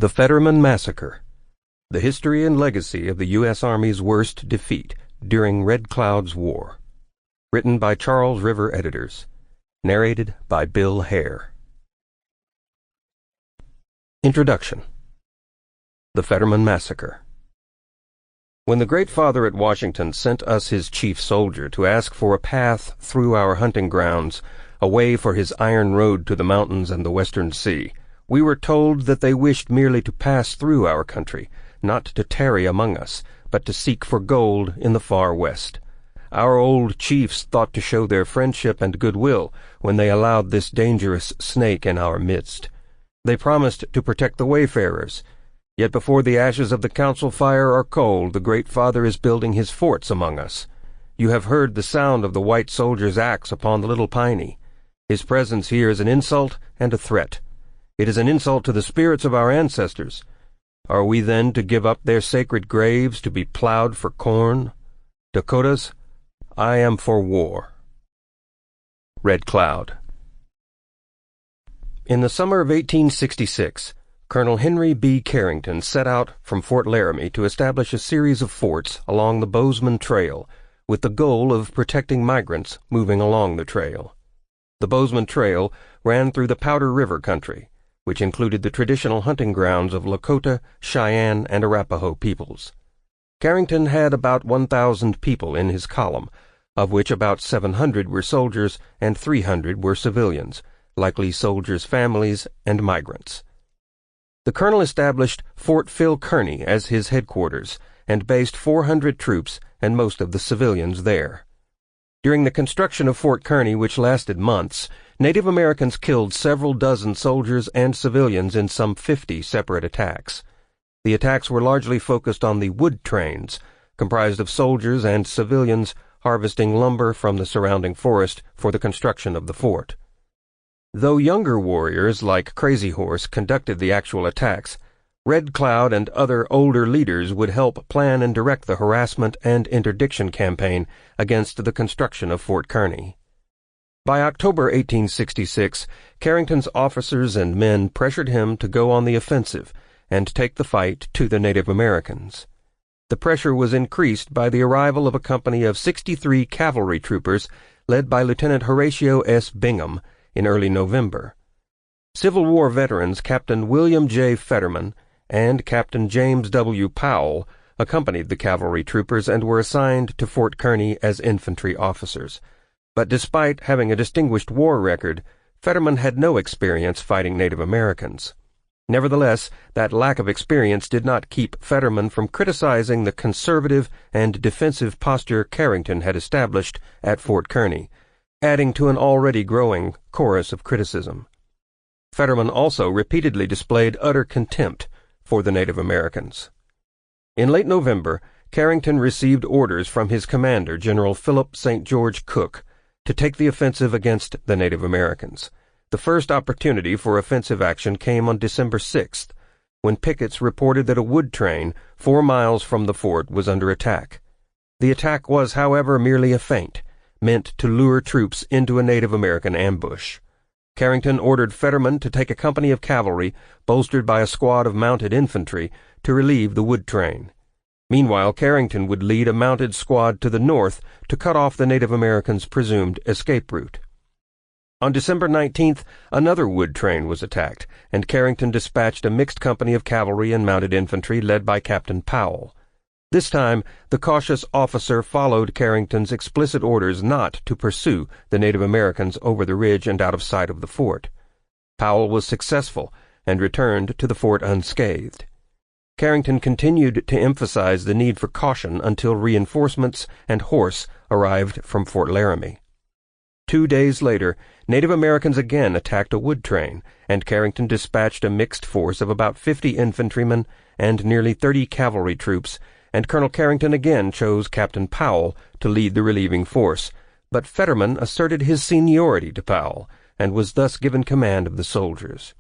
The Fetterman Massacre, the history and legacy of the U.S. Army's worst defeat during Red Cloud's War. Written by Charles River editors. Narrated by Bill Hare. Introduction. The Fetterman Massacre. When the Great Father at Washington sent us his chief soldier to ask for a path through our hunting grounds, a way for his iron road to the mountains and the western sea, we were told that they wished merely to pass through our country, not to tarry among us, but to seek for gold in the far west. Our old chiefs thought to show their friendship and goodwill when they allowed this dangerous snake in our midst. They promised to protect the wayfarers. Yet before the ashes of the council fire are cold, the Great Father is building his forts among us. You have heard the sound of the white soldier's axe upon the little piney. His presence here is an insult and a threat. It is an insult to the spirits of our ancestors. Are we then to give up their sacred graves to be plowed for corn? Dakotas, I am for war. Red Cloud. In the summer of 1866, Colonel Henry B. Carrington set out from Fort Laramie to establish a series of forts along the Bozeman Trail, with the goal of protecting migrants moving along the trail. The Bozeman Trail ran through the Powder River country, which included the traditional hunting grounds of Lakota, Cheyenne, and Arapaho peoples. Carrington had about 1,000 people in his column, of which about 700 were soldiers and 300 were civilians, likely soldiers' families and migrants. The colonel established Fort Phil Kearny as his headquarters and based 400 troops and most of the civilians there. During the construction of Fort Kearny, which lasted months, Native Americans killed several dozen soldiers and civilians in some 50 separate attacks. The attacks were largely focused on the wood trains, comprised of soldiers and civilians harvesting lumber from the surrounding forest for the construction of the fort. Though younger warriors like Crazy Horse conducted the actual attacks, Red Cloud and other older leaders would help plan and direct the harassment and interdiction campaign against the construction of Fort Kearny. By October 1866, Carrington's officers and men pressured him to go on the offensive and take the fight to the Native Americans. The pressure was increased by the arrival of a company of 63 cavalry troopers led by Lieutenant Horatio S. Bingham in early November. Civil War veterans Captain William J. Fetterman and Captain James W. Powell accompanied the cavalry troopers and were assigned to Fort Kearny as infantry officers. But despite having a distinguished war record, Fetterman had no experience fighting Native Americans. Nevertheless, that lack of experience did not keep Fetterman from criticizing the conservative and defensive posture Carrington had established at Fort Kearny, adding to an already growing chorus of criticism. Fetterman also repeatedly displayed utter contempt for the Native Americans. In late November, Carrington received orders from his commander, General Philip St. George Cooke, to take the offensive against the Native Americans. The first opportunity for offensive action came on December 6th, when pickets reported that a wood train 4 miles from the fort was under attack. The attack was, however, merely a feint, meant to lure troops into a Native American ambush. Carrington ordered Fetterman to take a company of cavalry, bolstered by a squad of mounted infantry, to relieve the wood train. Meanwhile, Carrington would lead a mounted squad to the north to cut off the Native Americans' presumed escape route. On December 19th, another wood train was attacked, and Carrington dispatched a mixed company of cavalry and mounted infantry led by Captain Powell. This time, the cautious officer followed Carrington's explicit orders not to pursue the Native Americans over the ridge and out of sight of the fort. Powell was successful and returned to the fort unscathed. Carrington continued to emphasize the need for caution until reinforcements and horse arrived from Fort Laramie. 2 days later, Native Americans again attacked a wood train, and Carrington dispatched a mixed force of about 50 infantrymen and nearly 30 cavalry troops, and Colonel Carrington again chose Captain Powell to lead the relieving force, but Fetterman asserted his seniority to Powell, and was thus given command of the soldiers.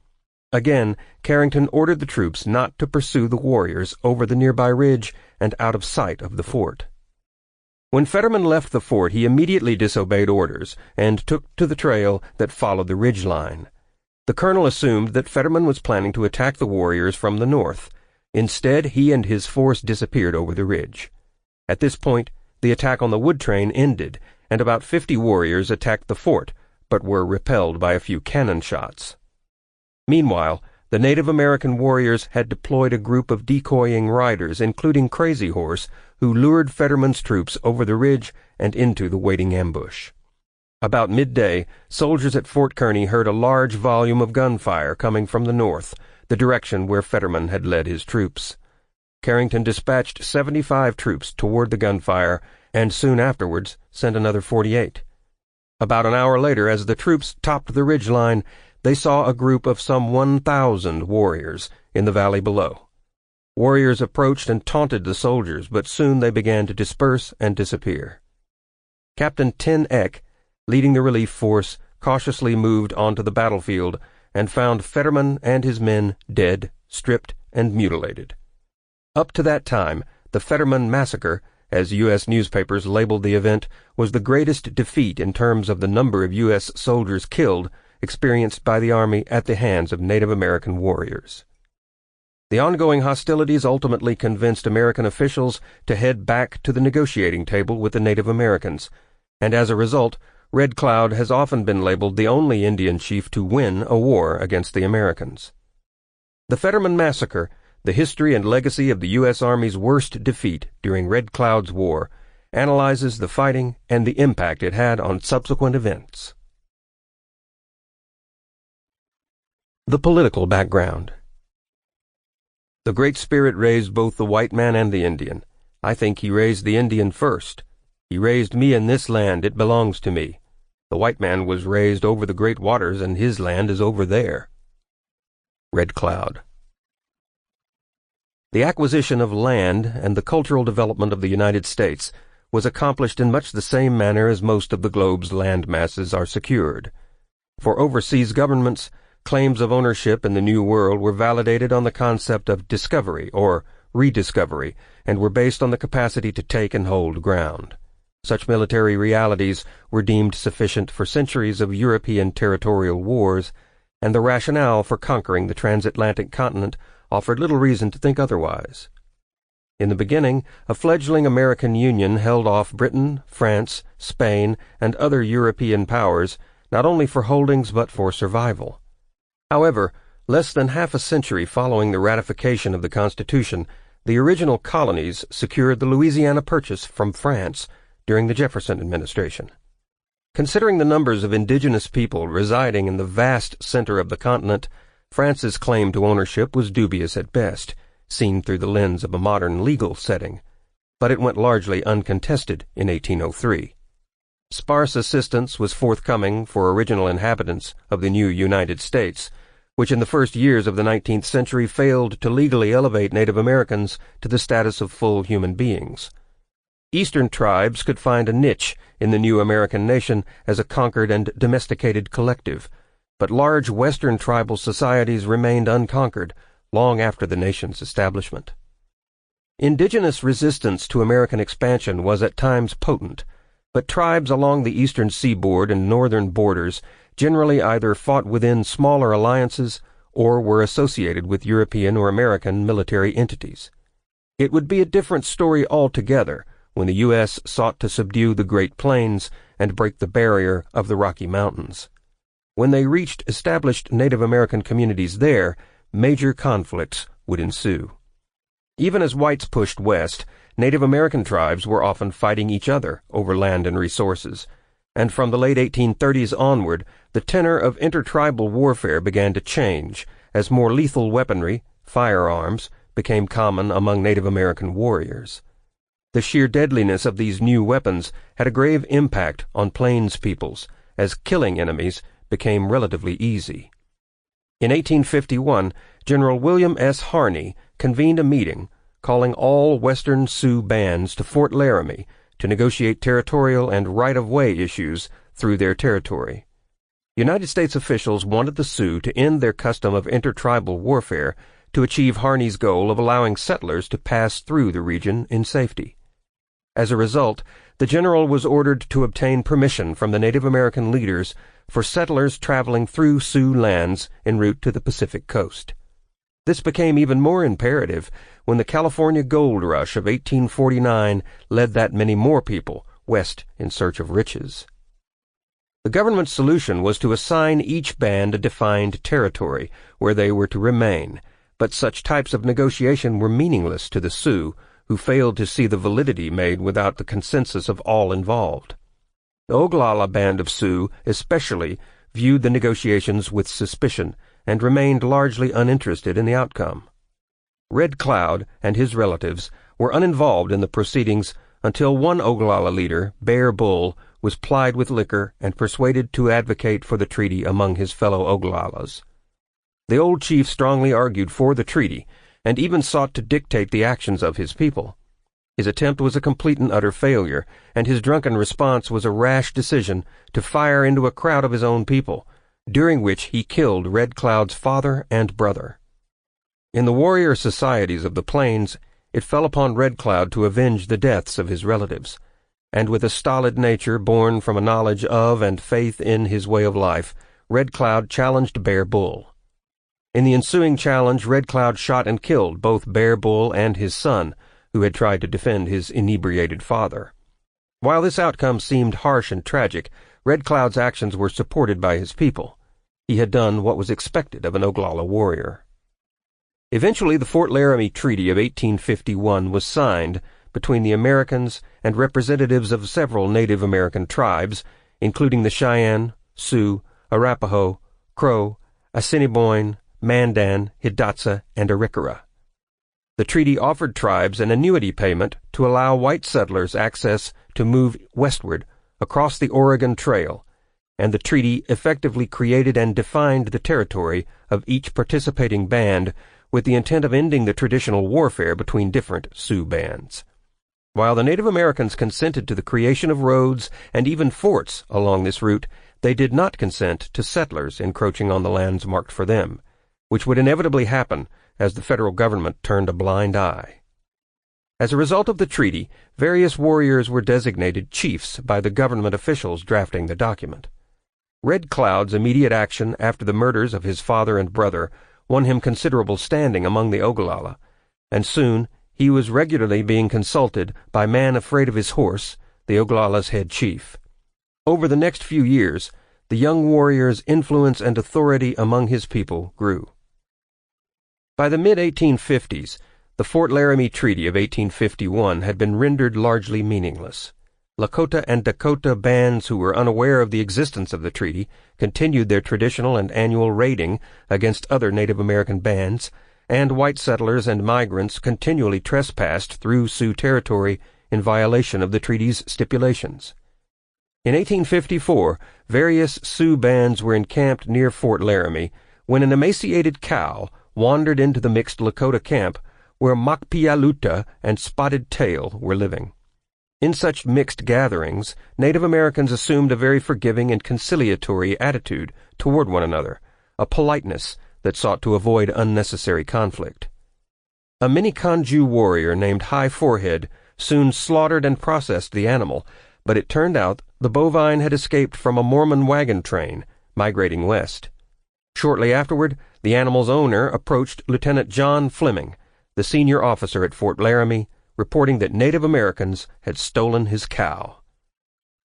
Again, Carrington ordered the troops not to pursue the warriors over the nearby ridge and out of sight of the fort. When Fetterman left the fort, he immediately disobeyed orders and took to the trail that followed the ridgeline. The colonel assumed that Fetterman was planning to attack the warriors from the north. Instead, he and his force disappeared over the ridge. At this point, the attack on the wood train ended, and about 50 warriors attacked the fort, but were repelled by a few cannon shots. Meanwhile, the Native American warriors had deployed a group of decoying riders, including Crazy Horse, who lured Fetterman's troops over the ridge and into the waiting ambush. About midday, soldiers at Fort Kearny heard a large volume of gunfire coming from the north, the direction where Fetterman had led his troops. Carrington dispatched 75 troops toward the gunfire, and soon afterwards sent another 48. About an hour later, as the troops topped the ridgeline, they saw a group of some 1,000 warriors in the valley below. Warriors approached and taunted the soldiers, but soon they began to disperse and disappear. Captain Ten Eyck, leading the relief force, cautiously moved onto the battlefield and found Fetterman and his men dead, stripped, and mutilated. Up to that time, the Fetterman Massacre, as U.S. newspapers labeled the event, was the greatest defeat in terms of the number of U.S. soldiers killed experienced by the Army at the hands of Native American warriors. The ongoing hostilities ultimately convinced American officials to head back to the negotiating table with the Native Americans, and as a result, Red Cloud has often been labeled the only Indian chief to win a war against the Americans. The Fetterman Massacre, the history and legacy of the U.S. Army's worst defeat during Red Cloud's war, analyzes the fighting and the impact it had on subsequent events. The political background. The Great Spirit raised both the white man and the Indian. I think he raised the Indian first. He raised me in this land, it belongs to me. The white man was raised over the great waters, and his land is over there. Red Cloud. The acquisition of land and the cultural development of the United States was accomplished in much the same manner as most of the globe's land masses are secured. For overseas governments, claims of ownership in the New World were validated on the concept of discovery or rediscovery and were based on the capacity to take and hold ground. Such military realities were deemed sufficient for centuries of European territorial wars, and the rationale for conquering the transatlantic continent offered little reason to think otherwise. In the beginning, a fledgling American Union held off Britain, France, Spain, and other European powers, not only for holdings but for survival. However, less than half a century following the ratification of the Constitution, the original colonies secured the Louisiana Purchase from France during the Jefferson administration. Considering the numbers of indigenous people residing in the vast center of the continent, France's claim to ownership was dubious at best, seen through the lens of a modern legal setting, but it went largely uncontested in 1803. Sparse assistance was forthcoming for original inhabitants of the new United States, which in the first years of the 19th century failed to legally elevate Native Americans to the status of full human beings. Eastern tribes could find a niche in the new American nation as a conquered and domesticated collective, but large Western tribal societies remained unconquered long after the nation's establishment. Indigenous resistance to American expansion was at times potent, but tribes along the eastern seaboard and northern borders generally either fought within smaller alliances or were associated with European or American military entities. It would be a different story altogether when the U.S. sought to subdue the Great Plains and break the barrier of the Rocky Mountains. When they reached established Native American communities there, major conflicts would ensue. Even as whites pushed west, Native American tribes were often fighting each other over land and resources, and from the late 1830s onward, the tenor of intertribal warfare began to change as more lethal weaponry, firearms, became common among Native American warriors. The sheer deadliness of these new weapons had a grave impact on Plains peoples, as killing enemies became relatively easy. In 1851, General William S. Harney convened a meeting calling all Western Sioux bands to Fort Laramie to negotiate territorial and right-of-way issues through their territory. United States officials wanted the Sioux to end their custom of intertribal warfare to achieve Harney's goal of allowing settlers to pass through the region in safety. As a result, the general was ordered to obtain permission from the Native American leaders for settlers traveling through Sioux lands en route to the Pacific coast. This became even more imperative when the California gold rush of 1849 led that many more people west in search of riches. The government's solution was to assign each band a defined territory where they were to remain, but such types of negotiation were meaningless to the Sioux, who failed to see the validity made without the consensus of all involved. The Oglala band of Sioux especially viewed the negotiations with suspicion and remained largely uninterested in the outcome. Red Cloud and his relatives were uninvolved in the proceedings until one Oglala leader, Bear Bull, was plied with liquor and persuaded to advocate for the treaty among his fellow Oglalas. The old chief strongly argued for the treaty and even sought to dictate the actions of his people. His attempt was a complete and utter failure, and his drunken response was a rash decision to fire into a crowd of his own people, during which he killed Red Cloud's father and brother. In the warrior societies of the plains, it fell upon Red Cloud to avenge the deaths of his relatives, and with a stolid nature born from a knowledge of and faith in his way of life, Red Cloud challenged Bear Bull. In the ensuing challenge, Red Cloud shot and killed both Bear Bull and his son, who had tried to defend his inebriated father. While this outcome seemed harsh and tragic, Red Cloud's actions were supported by his people. He had done what was expected of an Oglala warrior. Eventually, the Fort Laramie Treaty of 1851 was signed between the Americans and representatives of several Native American tribes, including the Cheyenne, Sioux, Arapaho, Crow, Assiniboine, Mandan, Hidatsa, and Arikara. The treaty offered tribes an annuity payment to allow white settlers access to move westward across the Oregon Trail, and the treaty effectively created and defined the territory of each participating band with the intent of ending the traditional warfare between different Sioux bands. While the Native Americans consented to the creation of roads and even forts along this route, they did not consent to settlers encroaching on the lands marked for them, which would inevitably happen as the federal government turned a blind eye. As a result of the treaty, various warriors were designated chiefs by the government officials drafting the document. Red Cloud's immediate action after the murders of his father and brother won him considerable standing among the Oglala, and soon he was regularly being consulted by Man Afraid of His Horse, the Oglala's head chief. Over the next few years, the young warrior's influence and authority among his people grew. By the mid-1850s, the Fort Laramie Treaty of 1851 had been rendered largely meaningless. Lakota and Dakota bands who were unaware of the existence of the treaty continued their traditional and annual raiding against other Native American bands, and white settlers and migrants continually trespassed through Sioux territory in violation of the treaty's stipulations. In 1854, various Sioux bands were encamped near Fort Laramie when an emaciated cow wandered into the mixed Lakota camp where Makpialuta and Spotted Tail were living. In such mixed gatherings, Native Americans assumed a very forgiving and conciliatory attitude toward one another, a politeness that sought to avoid unnecessary conflict. A Minneconjou warrior named High Forehead soon slaughtered and processed the animal, but it turned out the bovine had escaped from a Mormon wagon train migrating west. Shortly afterward, the animal's owner approached Lieutenant John Fleming, the senior officer at Fort Laramie, reporting that Native Americans had stolen his cow.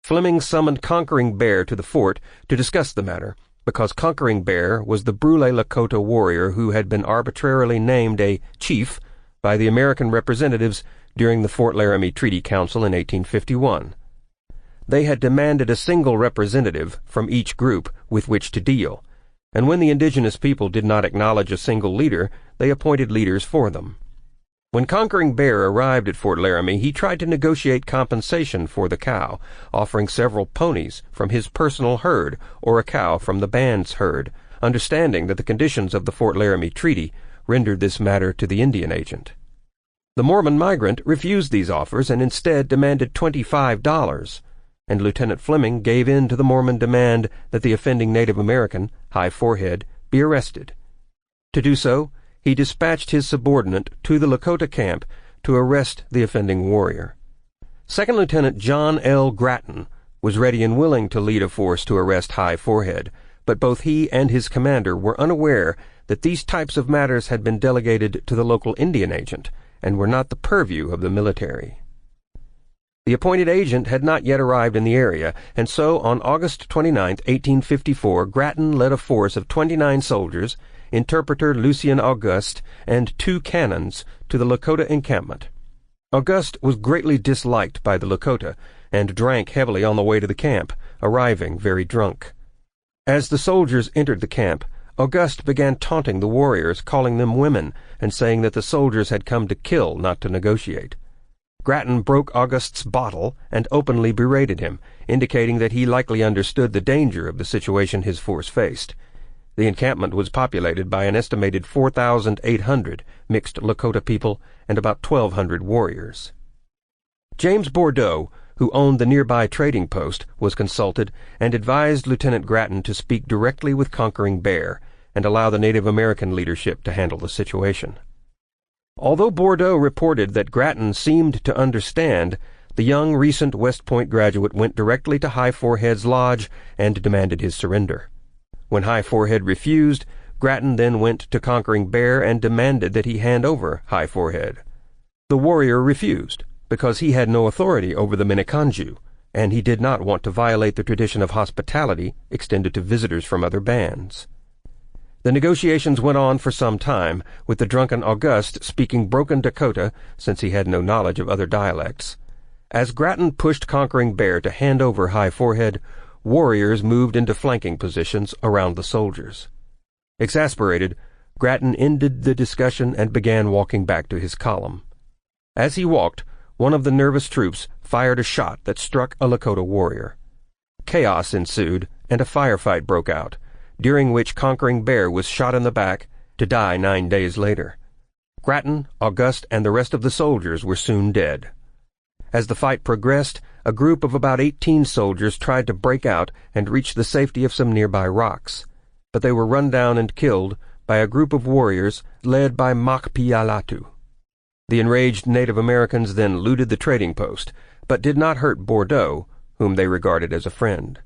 Fleming summoned Conquering Bear to the fort to discuss the matter, because Conquering Bear was the Brule Lakota warrior who had been arbitrarily named a chief by the American representatives during the Fort Laramie Treaty Council in 1851. They had demanded a single representative from each group with which to deal, and when the indigenous people did not acknowledge a single leader, they appointed leaders for them. When Conquering Bear arrived at Fort Laramie, he tried to negotiate compensation for the cow, offering several ponies from his personal herd or a cow from the band's herd, understanding that the conditions of the Fort Laramie Treaty rendered this matter to the Indian agent. The Mormon migrant refused these offers and instead demanded $25, and Lieutenant Fleming gave in to the Mormon demand that the offending Native American, High Forehead, be arrested. To do so, he dispatched his subordinate to the Lakota camp to arrest the offending warrior. Second Lieutenant John L. Grattan was ready and willing to lead a force to arrest High Forehead, but both he and his commander were unaware that these types of matters had been delegated to the local Indian agent and were not the purview of the military. The appointed agent had not yet arrived in the area, and so on August 29, 1854, Grattan led a force of 29 soldiers, interpreter Lucien Auguste, and 2 cannons to the Lakota encampment. Auguste was greatly disliked by the Lakota, and drank heavily on the way to the camp, arriving very drunk. As the soldiers entered the camp, Auguste began taunting the warriors, calling them women, and saying that the soldiers had come to kill, not to negotiate. Grattan broke Auguste's bottle and openly berated him, indicating that he likely understood the danger of the situation his force faced. The encampment was populated by an estimated 4,800 mixed Lakota people and about 1,200 warriors. James Bordeaux, who owned the nearby trading post, was consulted and advised Lieutenant Grattan to speak directly with Conquering Bear and allow the Native American leadership to handle the situation. Although Bordeaux reported that Grattan seemed to understand, the young recent West Point graduate went directly to High Forehead's lodge and demanded his surrender. When High Forehead refused, Grattan then went to Conquering Bear and demanded that he hand over High Forehead. The warrior refused, because he had no authority over the Miniconjou, and he did not want to violate the tradition of hospitality extended to visitors from other bands. The negotiations went on for some time, with the drunken Auguste speaking broken Dakota, since he had no knowledge of other dialects. As Grattan pushed Conquering Bear to hand over High Forehead, warriors moved into flanking positions around the soldiers. Exasperated, Grattan ended the discussion and began walking back to his column. As he walked, one of the nervous troops fired a shot that struck a Lakota warrior. Chaos ensued, and a firefight broke out, during which Conquering Bear was shot in the back, to die 9 days later. Grattan, Auguste, and the rest of the soldiers were soon dead. As the fight progressed, a group of about 18 soldiers tried to break out and reach the safety of some nearby rocks, but they were run down and killed by a group of warriors led by Makpialatu. The enraged Native Americans then looted the trading post, but did not hurt Bordeaux, whom they regarded as a friend.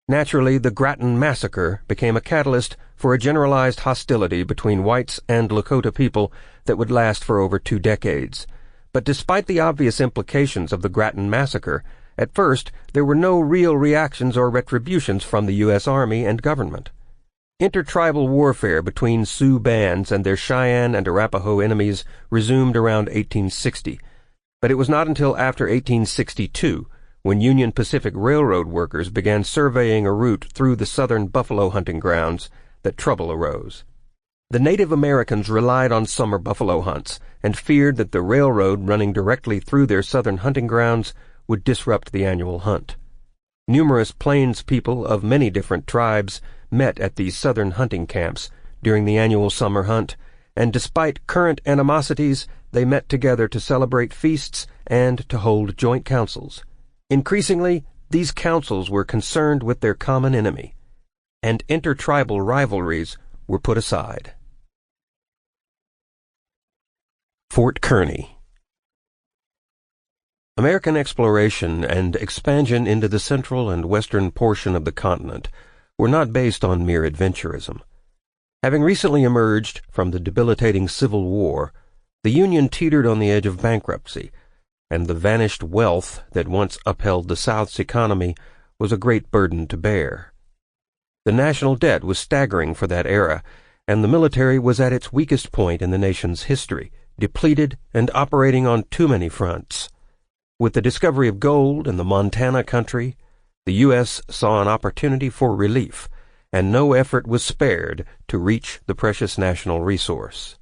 Naturally, the Fetterman Massacre became a catalyst for a generalized hostility between whites and Lakota people that would last for over 2 decades. But despite the obvious implications of the Fetterman Massacre, at first there were no real reactions or retributions from the U.S. Army and government. Intertribal warfare between Sioux bands and their Cheyenne and Arapaho enemies resumed around 1860, but it was not until after 1862, when Union Pacific Railroad workers began surveying a route through the southern buffalo hunting grounds, that trouble arose. The Native Americans relied on summer buffalo hunts and feared that the railroad running directly through their southern hunting grounds would disrupt the annual hunt. Numerous Plains people of many different tribes met at these southern hunting camps during the annual summer hunt, and despite current animosities, they met together to celebrate feasts and to hold joint councils. Increasingly, these councils were concerned with their common enemy, and intertribal rivalries were put aside. Fort Kearny. American exploration and expansion into the central and western portion of the continent were not based on mere adventurism. Having recently emerged from the debilitating Civil War, the Union teetered on the edge of bankruptcy, and the vanished wealth that once upheld the South's economy was a great burden to bear. The national debt was staggering for that era, and the military was at its weakest point in the nation's history, depleted and operating on too many fronts. With the discovery of gold in the Montana country, the U.S. saw an opportunity for relief, and no effort was spared to reach the precious national resource.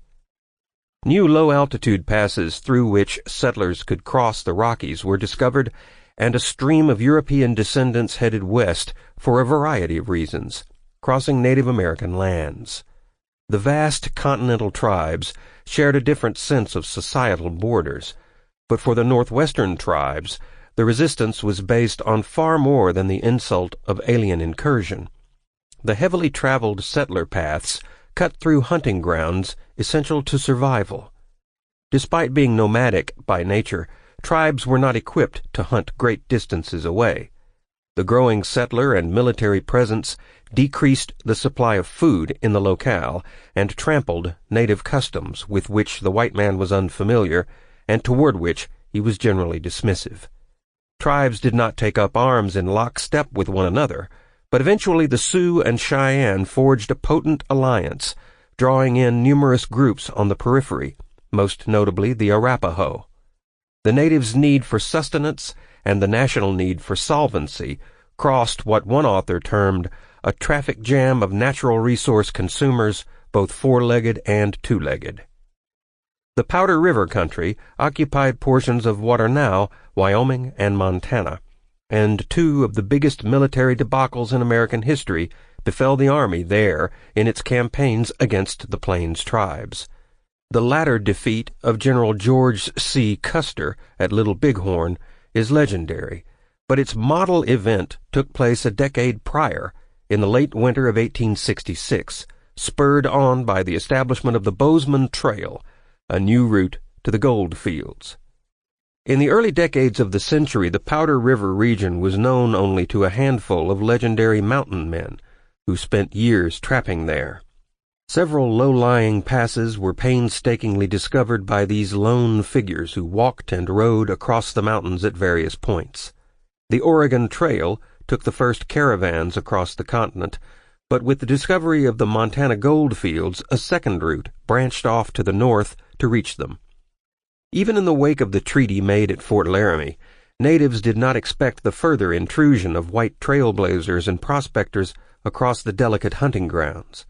New low-altitude passes through which settlers could cross the Rockies were discovered, and a stream of European descendants headed west for a variety of reasons, crossing Native American lands. The vast continental tribes shared a different sense of societal borders, but for the northwestern tribes, the resistance was based on far more than the insult of alien incursion. The heavily traveled settler paths cut through hunting grounds essential to survival. Despite being nomadic by nature, tribes were not equipped to hunt great distances away. The growing settler and military presence decreased the supply of food in the locale and trampled native customs with which the white man was unfamiliar and toward which he was generally dismissive. Tribes did not take up arms in lockstep with one another, but eventually the Sioux and Cheyenne forged a potent alliance, drawing in numerous groups on the periphery, most notably the Arapaho. The natives' need for sustenance and the national need for solvency crossed what one author termed a traffic jam of natural resource consumers, both four-legged and two-legged. The Powder River country occupied portions of what are now Wyoming and Montana, and two of the biggest military debacles in American history befell the Army there in its campaigns against the Plains tribes. The latter defeat of General George C. Custer at Little Bighorn is legendary, but its model event took place a decade prior, in the late winter of 1866, spurred on by the establishment of the Bozeman Trail, a new route to the gold fields. In the early decades of the century, the Powder River region was known only to a handful of legendary mountain men who spent years trapping there. Several low-lying passes were painstakingly discovered by these lone figures who walked and rode across the mountains at various points. The Oregon Trail took the first caravans across the continent, but with the discovery of the Montana gold fields, a second route branched off to the north to reach them. Even in the wake of the treaty made at Fort Laramie, natives did not expect the further intrusion of white trailblazers and prospectors across the delicate hunting grounds.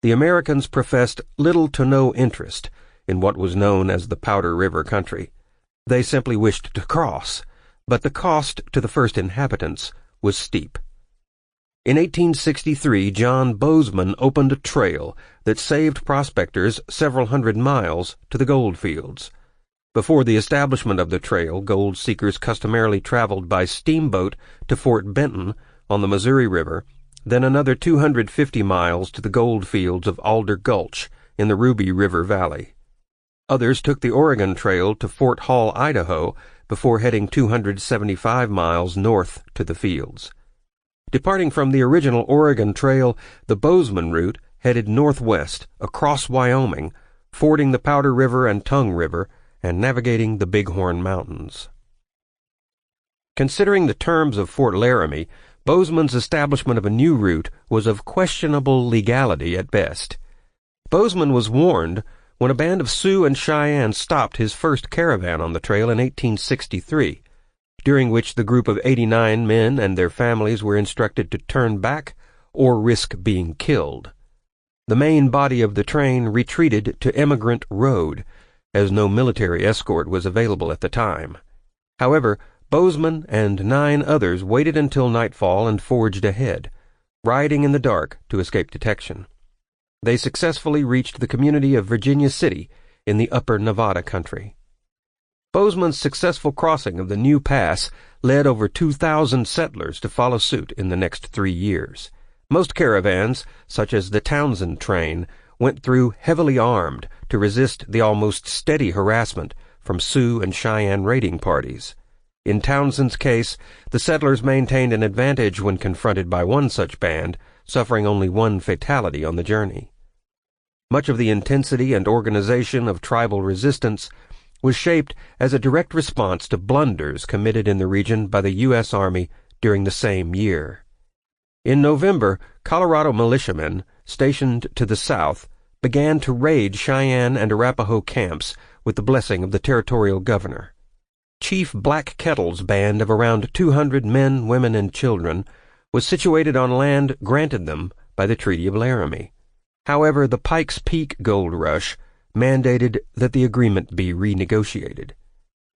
The Americans professed little to no interest in what was known as the Powder River country. They simply wished to cross, but the cost to the first inhabitants was steep. In 1863, John Bozeman opened a trail that saved prospectors several hundred miles to the gold fields. Before the establishment of the trail, gold seekers customarily traveled by steamboat to Fort Benton on the Missouri River, then another 250 miles to the gold fields of Alder Gulch in the Ruby River Valley. Others took the Oregon Trail to Fort Hall, Idaho, before heading 275 miles north to the fields. Departing from the original Oregon Trail, the Bozeman route headed northwest across Wyoming, fording the Powder River and Tongue River, and navigating the Bighorn Mountains. Considering the terms of Fort Laramie, Bozeman's establishment of a new route was of questionable legality at best. Bozeman was warned when a band of Sioux and Cheyenne stopped his first caravan on the trail in 1863, during which the group of 89 men and their families were instructed to turn back or risk being killed. The main body of the train retreated to Emigrant Road, as no military escort was available at the time. However, Bozeman and 9 others waited until nightfall and forged ahead, riding in the dark to escape detection. They successfully reached the community of Virginia City in the upper Nevada country. Bozeman's successful crossing of the new pass led over 2,000 settlers to follow suit in the next 3 years. Most caravans, such as the Townsend train, went through heavily armed to resist the almost steady harassment from Sioux and Cheyenne raiding parties. In Townsend's case, the settlers maintained an advantage when confronted by one such band, suffering only one fatality on the journey. Much of the intensity and organization of tribal resistance was shaped as a direct response to blunders committed in the region by the U.S. Army during the same year. In November, Colorado militiamen, stationed to the south, began to raid Cheyenne and Arapaho camps with the blessing of the territorial governor. Chief Black Kettle's band of around 200 men, women, and children was situated on land granted them by the Treaty of Laramie. However, the Pikes Peak gold rush mandated that the agreement be renegotiated.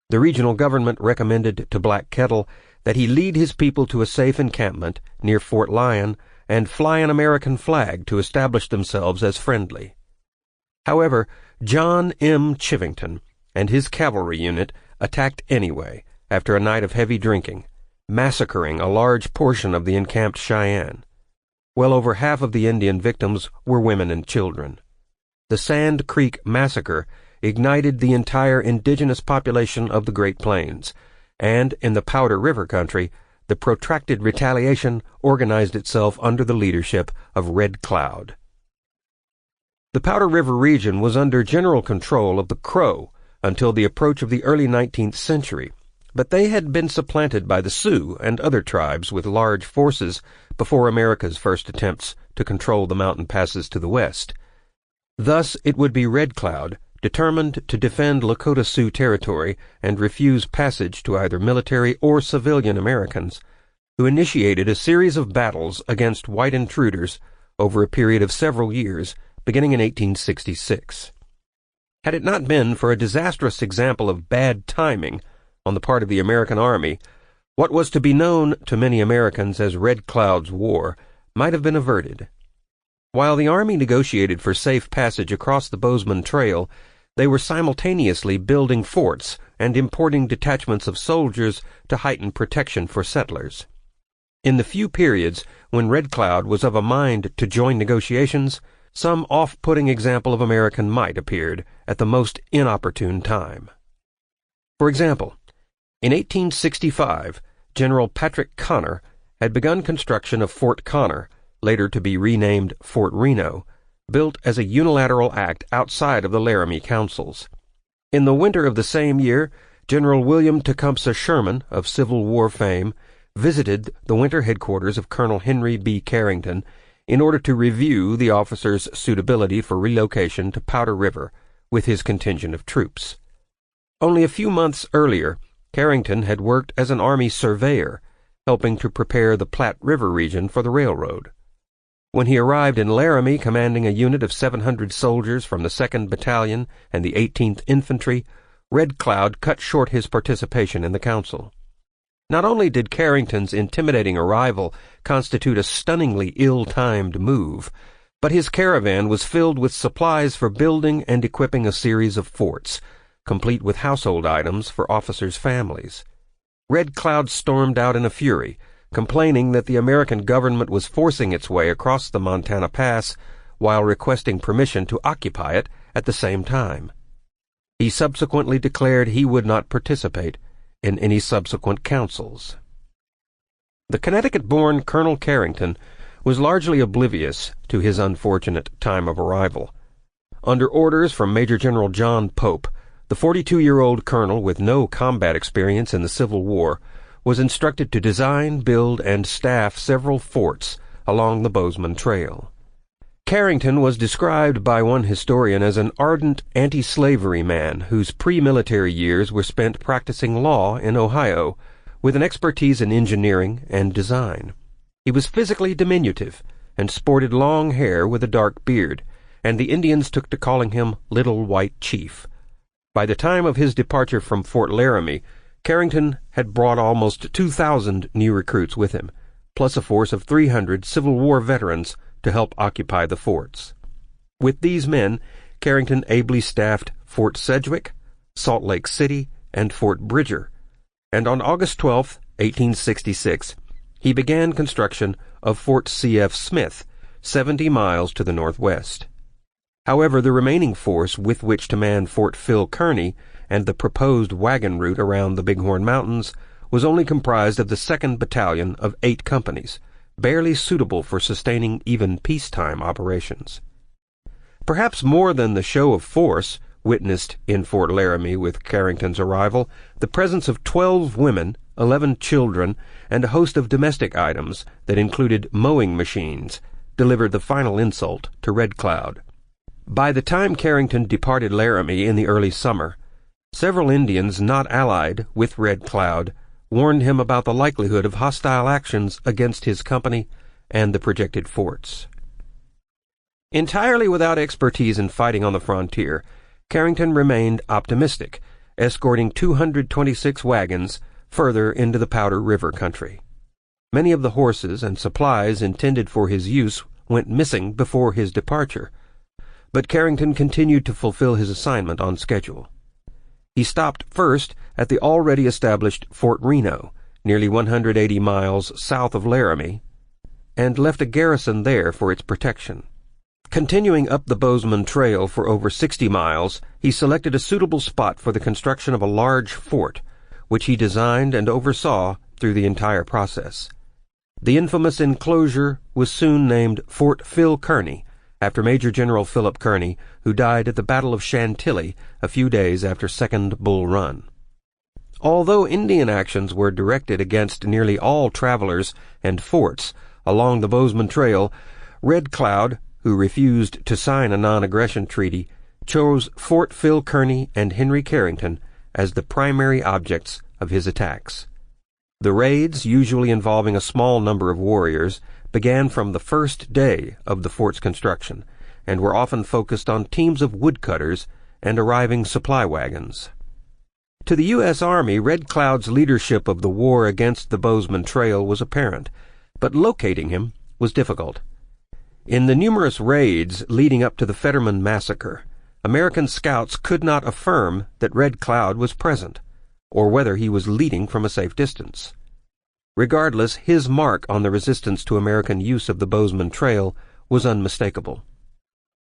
The regional government recommended to Black Kettle that he lead his people to a safe encampment near Fort Lyon and fly an American flag to establish themselves as friendly. However, John M. Chivington and his cavalry unit attacked anyway after a night of heavy drinking, massacring a large portion of the encamped Cheyenne. Well over half of the Indian victims were women and children. The Sand Creek Massacre ignited the entire indigenous population of the Great Plains, and in the Powder River country, the protracted retaliation organized itself under the leadership of Red Cloud. The Powder River region was under general control of the Crow until the approach of the early 19th century, but they had been supplanted by the Sioux and other tribes with large forces before America's first attempts to control the mountain passes to the west. Thus it would be Red Cloud, determined to defend Lakota Sioux territory and refuse passage to either military or civilian Americans, who initiated a series of battles against white intruders over a period of several years, beginning in 1866. Had it not been for a disastrous example of bad timing on the part of the American Army, what was to be known to many Americans as Red Cloud's War might have been averted. While the Army negotiated for safe passage across the Bozeman Trail, they were simultaneously building forts and importing detachments of soldiers to heighten protection for settlers. In the few periods when Red Cloud was of a mind to join negotiations, some off-putting example of American might appeared at the most inopportune time. For example, in 1865, General Patrick Connor had begun construction of Fort Connor, later to be renamed Fort Reno, built as a unilateral act outside of the Laramie councils. In the winter of the same year, General William Tecumseh Sherman, of Civil War fame, visited the winter headquarters of Colonel Henry B. Carrington in order to review the officer's suitability for relocation to Powder River with his contingent of troops. Only a few months earlier, Carrington had worked as an Army surveyor, helping to prepare the Platte River region for the railroad. When he arrived in Laramie commanding a unit of 700 soldiers from the 2nd Battalion and the 18th Infantry, Red Cloud cut short his participation in the council. Not only did Carrington's intimidating arrival constitute a stunningly ill-timed move, but his caravan was filled with supplies for building and equipping a series of forts, complete with household items for officers' families. Red Cloud stormed out in a fury, complaining that the American government was forcing its way across the Montana Pass while requesting permission to occupy it at the same time. He subsequently declared he would not participate in any subsequent councils. The Connecticut-born Colonel Carrington was largely oblivious to his unfortunate time of arrival. Under orders from Major General John Pope, the 42-year-old colonel with no combat experience in the Civil War was instructed to design, build, and staff several forts along the Bozeman Trail. Carrington was described by one historian as an ardent anti-slavery man whose pre-military years were spent practicing law in Ohio, with an expertise in engineering and design. He was physically diminutive and sported long hair with a dark beard, and the Indians took to calling him Little White Chief. By the time of his departure from Fort Laramie, Carrington had brought almost 2,000 new recruits with him, plus a force of 300 Civil War veterans to help occupy the forts. With these men, Carrington ably staffed Fort Sedgwick, Salt Lake City, and Fort Bridger, and on August 12, 1866, he began construction of Fort C.F. Smith, 70 miles to the northwest. However, the remaining force with which to man Fort Phil Kearny and the proposed wagon route around the Bighorn Mountains was only comprised of the 2nd Battalion of 8 companies, barely suitable for sustaining even peacetime operations. Perhaps more than the show of force witnessed in Fort Laramie with Carrington's arrival, the presence of 12 women, 11 children, and a host of domestic items that included mowing machines delivered the final insult to Red Cloud. By the time Carrington departed Laramie in the early summer, several Indians not allied with Red Cloud warned him about the likelihood of hostile actions against his company and the projected forts. Entirely without expertise in fighting on the frontier, Carrington remained optimistic, escorting 226 wagons further into the Powder River country. Many of the horses and supplies intended for his use went missing before his departure, but Carrington continued to fulfill his assignment on schedule. He stopped first at the already established Fort Reno, nearly 180 miles south of Laramie, and left a garrison there for its protection. Continuing up the Bozeman Trail for over 60 miles, he selected a suitable spot for the construction of a large fort, which he designed and oversaw through the entire process. The infamous enclosure was soon named Fort Phil Kearny, after Major General Philip Kearny, who died at the Battle of Chantilly a few days after Second Bull Run. Although Indian actions were directed against nearly all travelers and forts along the Bozeman Trail, Red Cloud, who refused to sign a non-aggression treaty, chose Fort Phil Kearny and Henry Carrington as the primary objects of his attacks. The raids, usually involving a small number of warriors, began from the first day of the fort's construction, and were often focused on teams of woodcutters and arriving supply wagons. To the U.S. Army, Red Cloud's leadership of the war against the Bozeman Trail was apparent, but locating him was difficult. In the numerous raids leading up to the Fetterman Massacre, American scouts could not affirm that Red Cloud was present, or whether he was leading from a safe distance. Regardless, his mark on the resistance to American use of the Bozeman Trail was unmistakable.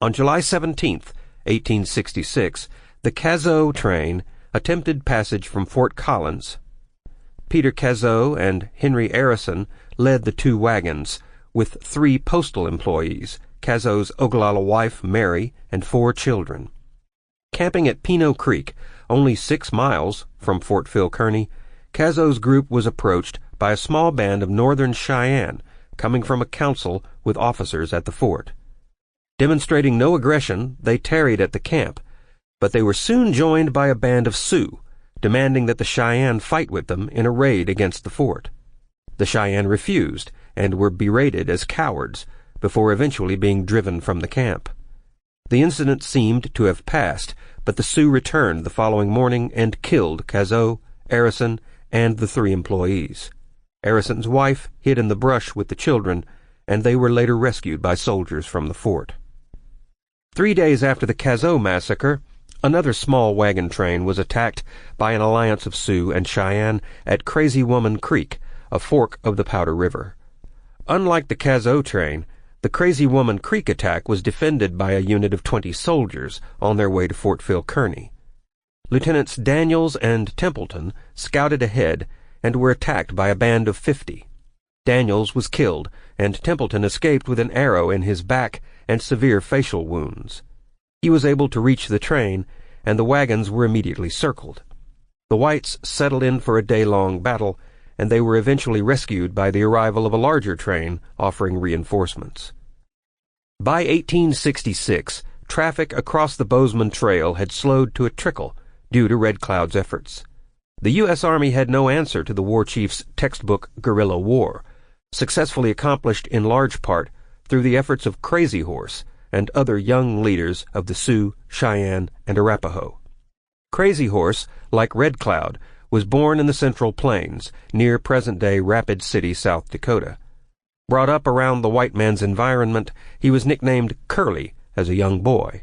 On July 17, 1866, the Cazot train attempted passage from Fort Collins. Peter Cazot and Henry Arison led the two wagons, with 3 postal employees, Cazot's Oglala wife Mary, and 4 children. Camping at Pino Creek, only 6 miles from Fort Phil Kearny, Cazot's group was approached by a small band of northern Cheyenne coming from a council with officers at the fort. Demonstrating no aggression, they tarried at the camp, but they were soon joined by a band of Sioux, demanding that the Cheyenne fight with them in a raid against the fort. The Cheyenne refused and were berated as cowards before eventually being driven from the camp. The incident seemed to have passed, but the Sioux returned the following morning and killed Cazot, Arison, and the 3 employees. Arison's wife hid in the brush with the children, and they were later rescued by soldiers from the fort. 3 days after the Cazot massacre, another small wagon train was attacked by an alliance of Sioux and Cheyenne at Crazy Woman Creek, a fork of the Powder River. Unlike the Cazot train, the Crazy Woman Creek attack was defended by a unit of 20 soldiers on their way to Fort Phil Kearny. Lieutenants Daniels and Templeton scouted ahead and were attacked by a band of 50. Daniels was killed, and Templeton escaped with an arrow in his back and severe facial wounds. He was able to reach the train, and the wagons were immediately circled. The whites settled in for a day-long battle, and they were eventually rescued by the arrival of a larger train offering reinforcements. By 1866, traffic across the Bozeman Trail had slowed to a trickle due to Red Cloud's efforts. The U.S. Army had no answer to the war chief's textbook guerrilla war, successfully accomplished in large part through the efforts of Crazy Horse and other young leaders of the Sioux, Cheyenne, and Arapaho. Crazy Horse, like Red Cloud, was born in the Central Plains, near present-day Rapid City, South Dakota. Brought up around the white man's environment, he was nicknamed Curly as a young boy.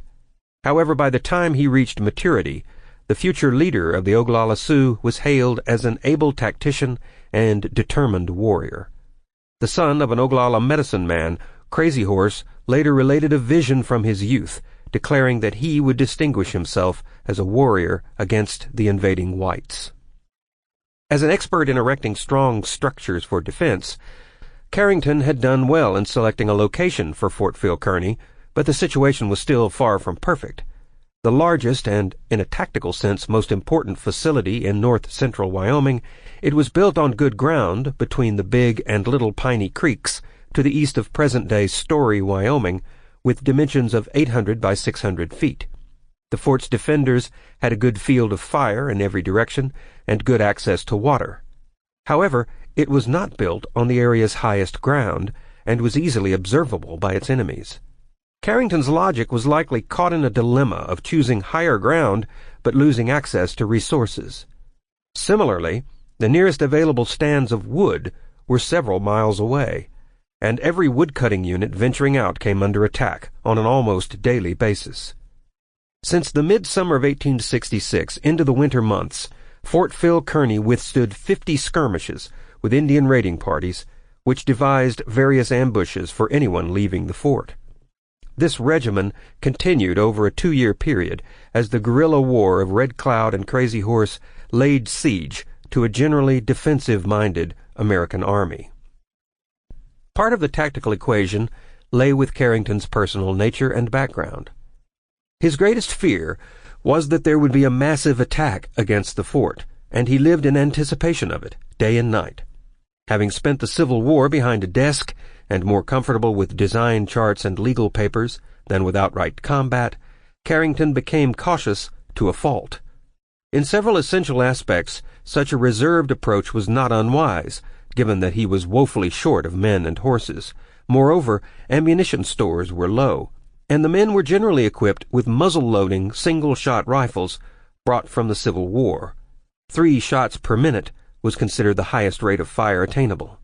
However, by the time he reached maturity, the future leader of the Oglala Sioux was hailed as an able tactician and determined warrior. The son of an Oglala medicine man, Crazy Horse later related a vision from his youth, declaring that he would distinguish himself as a warrior against the invading whites. As an expert in erecting strong structures for defense, Carrington had done well in selecting a location for Fort Phil Kearny, but the situation was still far from perfect. The largest and, in a tactical sense, most important facility in north-central Wyoming, it was built on good ground between the Big and Little Piney Creeks to the east of present-day Story, Wyoming, with dimensions of 800 by 600 feet. The fort's defenders had a good field of fire in every direction and good access to water. However, it was not built on the area's highest ground and was easily observable by its enemies. Carrington's logic was likely caught in a dilemma of choosing higher ground but losing access to resources. Similarly, the nearest available stands of wood were several miles away, and every woodcutting unit venturing out came under attack on an almost daily basis. Since the midsummer of 1866 into the winter months, Fort Phil Kearny withstood 50 skirmishes with Indian raiding parties, which devised various ambushes for anyone leaving the fort. This regimen continued over a 2-year period as the guerrilla war of Red Cloud and Crazy Horse laid siege to a generally defensive-minded American army. Part of the tactical equation lay with Carrington's personal nature and background. His greatest fear was that there would be a massive attack against the fort, and he lived in anticipation of it, day and night. Having spent the Civil War behind a desk and more comfortable with design charts and legal papers than with outright combat, Carrington became cautious to a fault. In several essential aspects, such a reserved approach was not unwise, given that he was woefully short of men and horses. Moreover, ammunition stores were low, and the men were generally equipped with muzzle-loading, single-shot rifles brought from the Civil War. 3 shots per minute was considered the highest rate of fire attainable.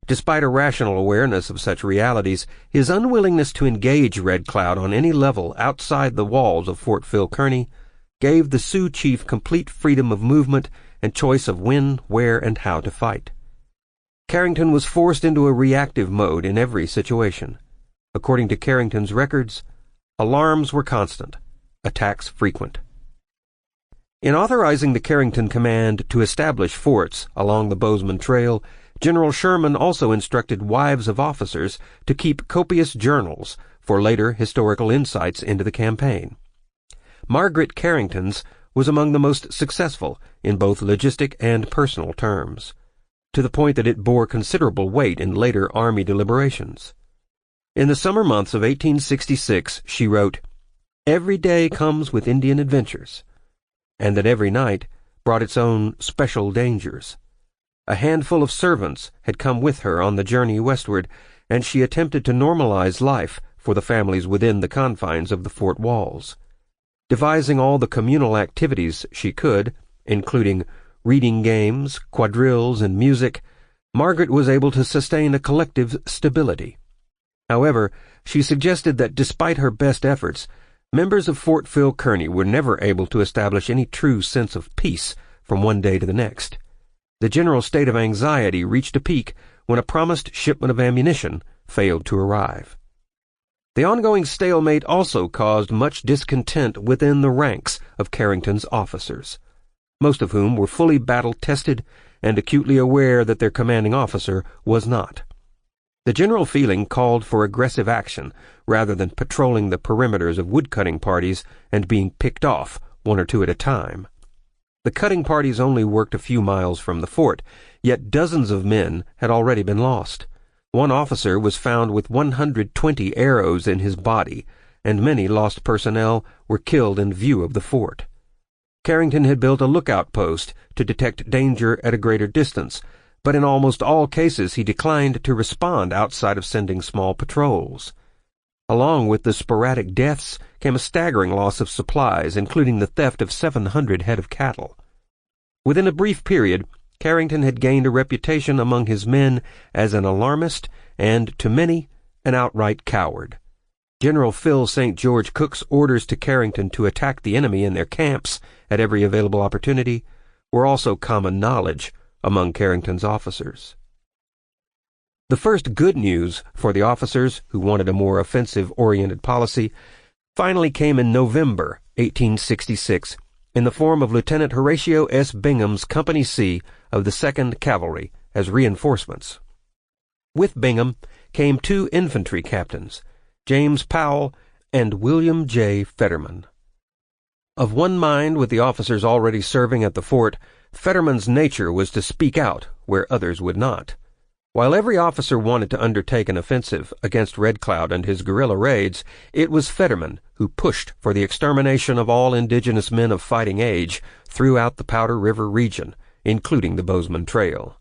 Despite a rational awareness of such realities, his unwillingness to engage Red Cloud on any level outside the walls of Fort Phil Kearny gave the Sioux chief complete freedom of movement and choice of when, where, and how to fight. Carrington was forced into a reactive mode in every situation. According to Carrington's records, alarms were constant, attacks frequent. In authorizing the Carrington Command to establish forts along the Bozeman Trail, General Sherman also instructed wives of officers to keep copious journals for later historical insights into the campaign. Margaret Carrington's was among the most successful in both logistic and personal terms, to the point that it bore considerable weight in later Army deliberations. In the summer months of 1866, she wrote, "Every day comes with Indian adventures, and that every night brought its own special dangers. A handful of servants had come with her on the journey westward, and she attempted to normalize life for the families within the confines of the fort walls. Devising all the communal activities she could, including reading games, quadrilles, and music, Margaret was able to sustain a collective stability. However, she suggested that despite her best efforts, members of Fort Phil Kearny were never able to establish any true sense of peace from one day to the next. The general state of anxiety reached a peak when a promised shipment of ammunition failed to arrive. The ongoing stalemate also caused much discontent within the ranks of Carrington's officers, most of whom were fully battle-tested and acutely aware that their commanding officer was not. The general feeling called for aggressive action rather than patrolling the perimeters of woodcutting parties and being picked off 1 or 2 at a time. The cutting parties only worked a few miles from the fort, yet dozens of men had already been lost. One officer was found with 120 arrows in his body, and many lost personnel were killed in view of the fort. Carrington had built a lookout post to detect danger at a greater distance, but in almost all cases he declined to respond outside of sending small patrols. Along with the sporadic deaths came a staggering loss of supplies, including the theft of 700 head of cattle. Within a brief period, Carrington had gained a reputation among his men as an alarmist and, to many, an outright coward. General Phil St. George Cook's orders to Carrington to attack the enemy in their camps at every available opportunity were also common knowledge among Carrington's officers. The first good news for the officers who wanted a more offensive-oriented policy finally came in November 1866 in the form of Lieutenant Horatio S. Bingham's Company C of the 2nd Cavalry as reinforcements. With Bingham came 2 infantry captains, James Powell and William J. Fetterman. Of one mind with the officers already serving at the fort, Fetterman's nature was to speak out where others would not. While every officer wanted to undertake an offensive against Red Cloud and his guerrilla raids, it was Fetterman who pushed for the extermination of all indigenous men of fighting age throughout the Powder River region, including the Bozeman Trail.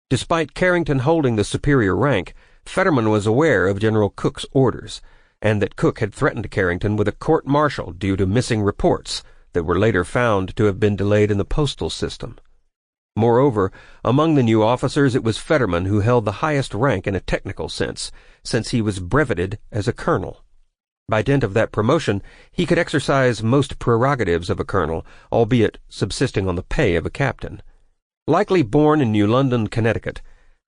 Despite Carrington holding the superior rank, Fetterman was aware of General Cook's orders, and that Cook had threatened Carrington with a court-martial due to missing reports that were later found to have been delayed in the postal system. Moreover, among the new officers it was Fetterman who held the highest rank in a technical sense, since he was breveted as a colonel. By dint of that promotion, he could exercise most prerogatives of a colonel, albeit subsisting on the pay of a captain. Likely born in New London, Connecticut,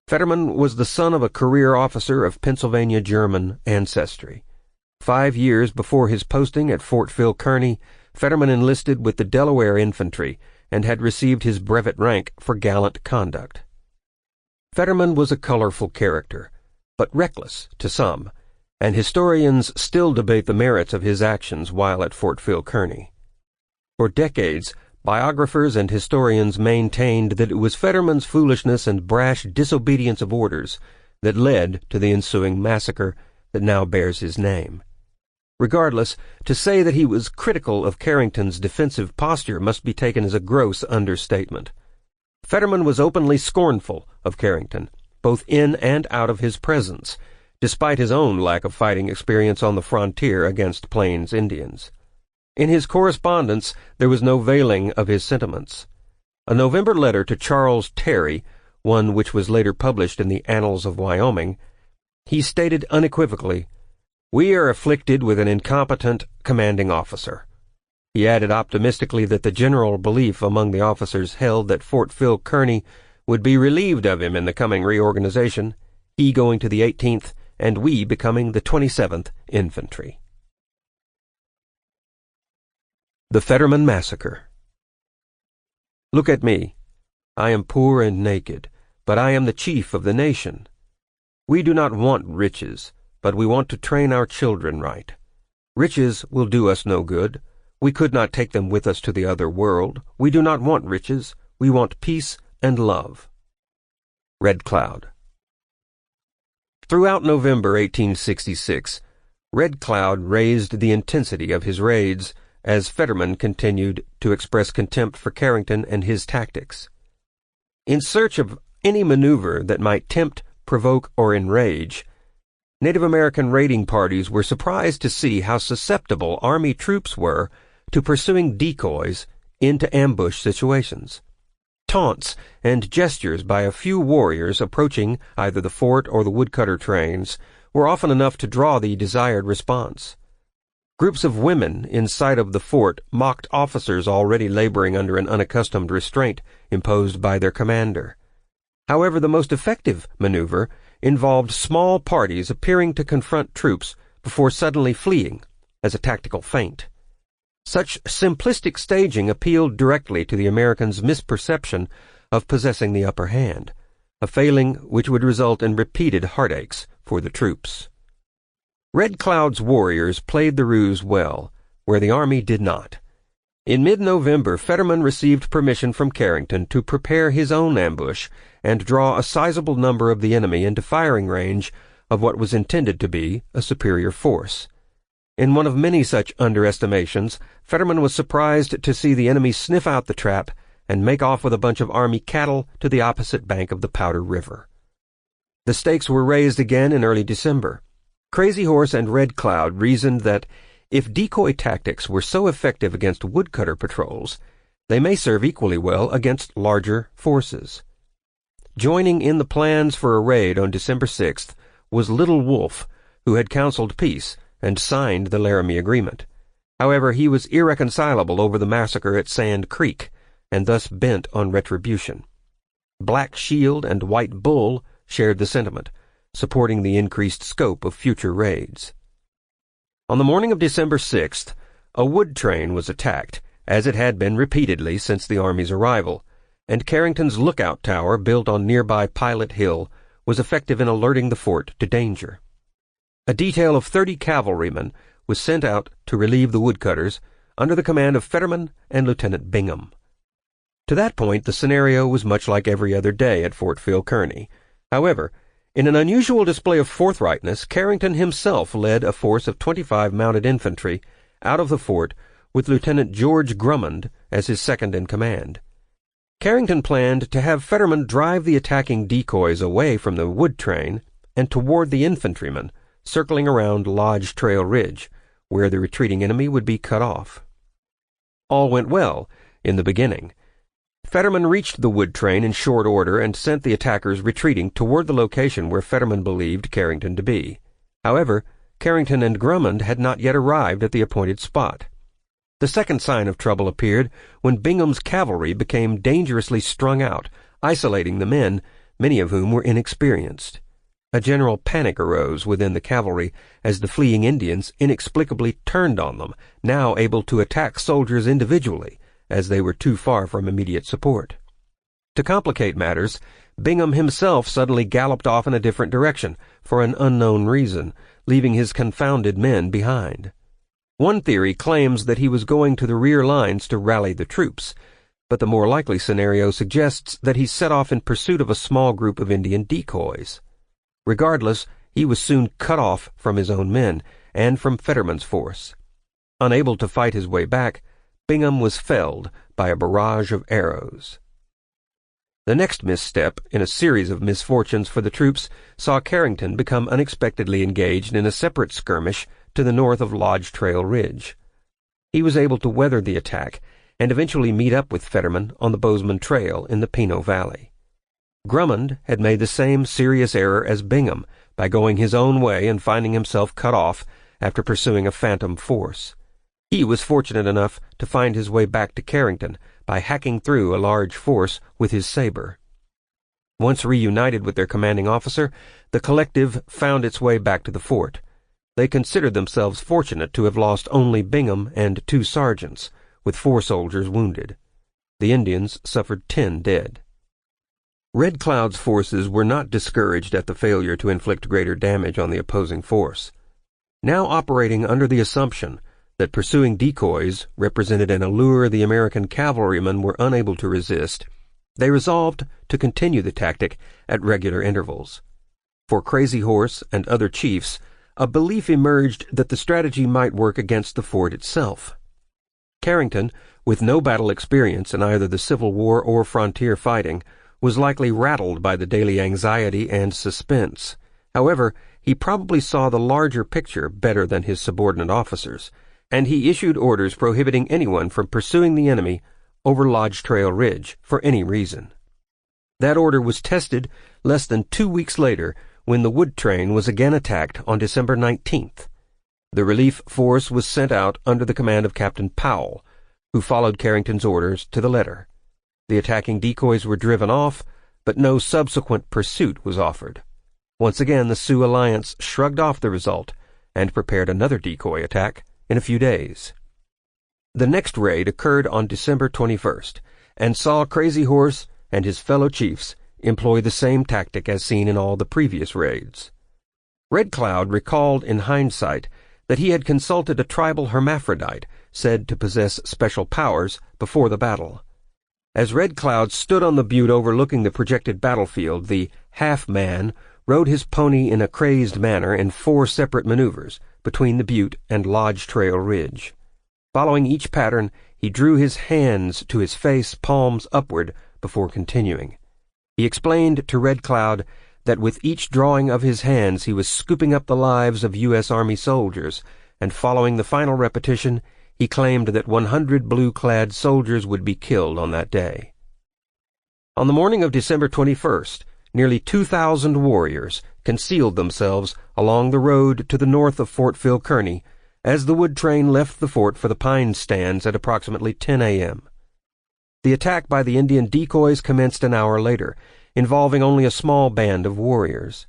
Fetterman was the son of a career officer of Pennsylvania German ancestry. 5 years before his posting at Fort Phil Kearny, Fetterman enlisted with the Delaware Infantry and had received his brevet rank for gallant conduct. Fetterman was a colorful character, but reckless to some, and historians still debate the merits of his actions while at Fort Phil Kearny. For decades, biographers and historians maintained that it was Fetterman's foolishness and brash disobedience of orders that led to the ensuing massacre that now bears his name. Regardless, to say that he was critical of Carrington's defensive posture must be taken as a gross understatement. Fetterman was openly scornful of Carrington, both in and out of his presence, despite his own lack of fighting experience on the frontier against Plains Indians. In his correspondence, there was no veiling of his sentiments. A November letter to Charles Terry, one which was later published in the Annals of Wyoming, he stated unequivocally, "We are afflicted with an incompetent commanding officer." He added optimistically that the general belief among the officers held that Fort Phil Kearny would be relieved of him in the coming reorganization, he going to the 18th and we becoming the 27th Infantry. The Fetterman Massacre. Look at me. I am poor and naked, but I am the chief of the nation. We do not want riches, but we want to train our children right. Riches will do us no good. We could not take them with us to the other world. We do not want riches. We want peace and love. Red Cloud. Throughout November 1866, Red Cloud raised the intensity of his raids as Fetterman continued to express contempt for Carrington and his tactics. In search of any maneuver that might tempt, provoke, or enrage, Native American raiding parties were surprised to see how susceptible Army troops were to pursuing decoys into ambush situations. Taunts and gestures by a few warriors approaching either the fort or the woodcutter trains were often enough to draw the desired response. Groups of women in sight of the fort mocked officers already laboring under an unaccustomed restraint imposed by their commander. However, the most effective maneuver involved small parties appearing to confront troops before suddenly fleeing as a tactical feint. Such simplistic staging appealed directly to the Americans' misperception of possessing the upper hand, a failing which would result in repeated heartaches for the troops. Red Cloud's warriors played the ruse well, where the Army did not. In mid-November, Fetterman received permission from Carrington to prepare his own ambush and draw a sizable number of the enemy into firing range of what was intended to be a superior force. In one of many such underestimations, Fetterman was surprised to see the enemy sniff out the trap and make off with a bunch of Army cattle to the opposite bank of the Powder River. The stakes were raised again in early December. Crazy Horse and Red Cloud reasoned that if decoy tactics were so effective against woodcutter patrols, they may serve equally well against larger forces. Joining in the plans for a raid on December 6th was Little Wolf, who had counseled peace and signed the Laramie Agreement. However, he was irreconcilable over the massacre at Sand Creek, and thus bent on retribution. Black Shield and White Bull shared the sentiment, supporting the increased scope of future raids. On the morning of December 6th, a wood train was attacked, as it had been repeatedly since the Army's arrival, and Carrington's lookout tower, built on nearby Pilot Hill, was effective in alerting the fort to danger. A detail of 30 cavalrymen was sent out to relieve the woodcutters under the command of Fetterman and Lieutenant Bingham. To that point, the scenario was much like every other day at Fort Phil Kearny. However, in an unusual display of forthrightness, Carrington himself led a force of 25 mounted infantry out of the fort with Lieutenant George Grummond as his second in command. Carrington planned to have Fetterman drive the attacking decoys away from the wood train and toward the infantrymen, circling around Lodge Trail Ridge, where the retreating enemy would be cut off. All went well in the beginning. Fetterman reached the wood train in short order and sent the attackers retreating toward the location where Fetterman believed Carrington to be. However, Carrington and Grummond had not yet arrived at the appointed spot. The second sign of trouble appeared when Bingham's cavalry became dangerously strung out, isolating the men, many of whom were inexperienced. A general panic arose within the cavalry as the fleeing Indians inexplicably turned on them, now able to attack soldiers individually, as they were too far from immediate support. To complicate matters, Bingham himself suddenly galloped off in a different direction, for an unknown reason, leaving his confounded men behind. One theory claims that he was going to the rear lines to rally the troops, but the more likely scenario suggests that he set off in pursuit of a small group of Indian decoys. Regardless, he was soon cut off from his own men and from Fetterman's force. Unable to fight his way back, Bingham was felled by a barrage of arrows. The next misstep in a series of misfortunes for the troops saw Carrington become unexpectedly engaged in a separate skirmish to the north of Lodge Trail Ridge. He was able to weather the attack and eventually meet up with Fetterman on the Bozeman Trail in the Pinot Valley. Drummond had made the same serious error as Bingham by going his own way and finding himself cut off after pursuing a phantom force. He was fortunate enough to find his way back to Carrington by hacking through a large force with his saber. Once reunited with their commanding officer, the collective found its way back to the fort. They considered themselves fortunate to have lost only Bingham and 2 sergeants, with 4 soldiers wounded. The Indians suffered 10 dead. Red Cloud's forces were not discouraged at the failure to inflict greater damage on the opposing force. Now operating under the assumption that pursuing decoys represented an allure the American cavalrymen were unable to resist, they resolved to continue the tactic at regular intervals. For Crazy Horse and other chiefs, a belief emerged that the strategy might work against the fort itself. Carrington, with no battle experience in either the Civil War or frontier fighting, was likely rattled by the daily anxiety and suspense. However, he probably saw the larger picture better than his subordinate officers, and he issued orders prohibiting anyone from pursuing the enemy over Lodge Trail Ridge for any reason. That order was tested less than 2 weeks later when the wood train was again attacked on December 19th. The relief force was sent out under the command of Captain Powell, who followed Carrington's orders to the letter. The attacking decoys were driven off, but no subsequent pursuit was offered. Once again, the Sioux alliance shrugged off the result and prepared another decoy attack in a few days. The next raid occurred on December 21st, and saw Crazy Horse and his fellow chiefs employ the same tactic as seen in all the previous raids. Red Cloud recalled in hindsight that he had consulted a tribal hermaphrodite said to possess special powers before the battle. As Red Cloud stood on the butte overlooking the projected battlefield, the half-man rode his pony in a crazed manner in 4 separate maneuvers between the butte and Lodge Trail Ridge. Following each pattern, he drew his hands to his face, palms upward, before continuing. He explained to Red Cloud that with each drawing of his hands he was scooping up the lives of U.S. Army soldiers, and following the final repetition, he claimed that 100 blue-clad soldiers would be killed on that day. On the morning of December 21st, nearly 2,000 warriors concealed themselves along the road to the north of Fort Phil Kearny as the wood train left the fort for the pine stands at approximately 10 a.m. The attack by the Indian decoys commenced an hour later, involving only a small band of warriors.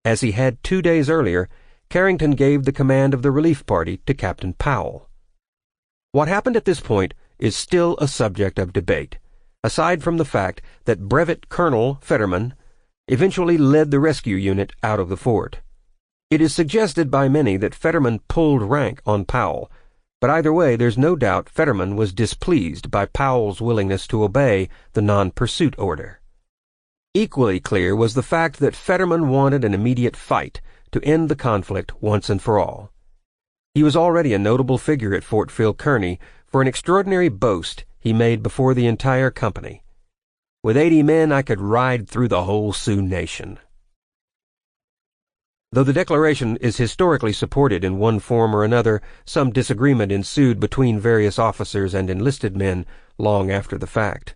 As he had 2 days earlier, Carrington gave the command of the relief party to Captain Powell. What happened at this point is still a subject of debate, aside from the fact that Brevet Colonel Fetterman eventually led the rescue unit out of the fort. It is suggested by many that Fetterman pulled rank on Powell, but either way there's no doubt Fetterman was displeased by Powell's willingness to obey the non-pursuit order. Equally clear was the fact that Fetterman wanted an immediate fight to end the conflict once and for all. He was already a notable figure at Fort Phil Kearny for an extraordinary boast he made before the entire company. "With 80 men, I could ride through the whole Sioux nation." Though the declaration is historically supported in one form or another, some disagreement ensued between various officers and enlisted men long after the fact.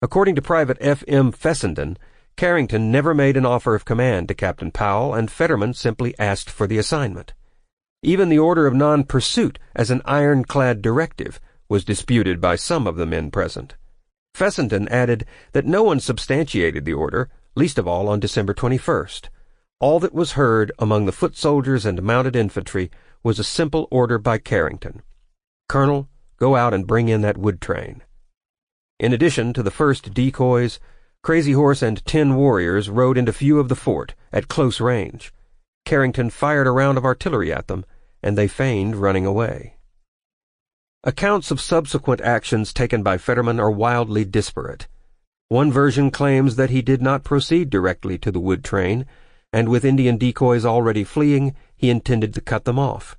According to Private F.M. Fessenden, Carrington never made an offer of command to Captain Powell, and Fetterman simply asked for the assignment. Even the order of non-pursuit as an ironclad directive was disputed by some of the men present. Fessenden added that no one substantiated the order, least of all on December 21st. All that was heard among the foot soldiers and mounted infantry was a simple order by Carrington: "Colonel, go out and bring in that wood train." In addition to the first decoys, Crazy Horse and 10 warriors rode into view of the fort at close range. Carrington fired a round of artillery at them, and they feigned running away. Accounts of subsequent actions taken by Fetterman are wildly disparate. One version claims that he did not proceed directly to the wood train, and with Indian decoys already fleeing, he intended to cut them off.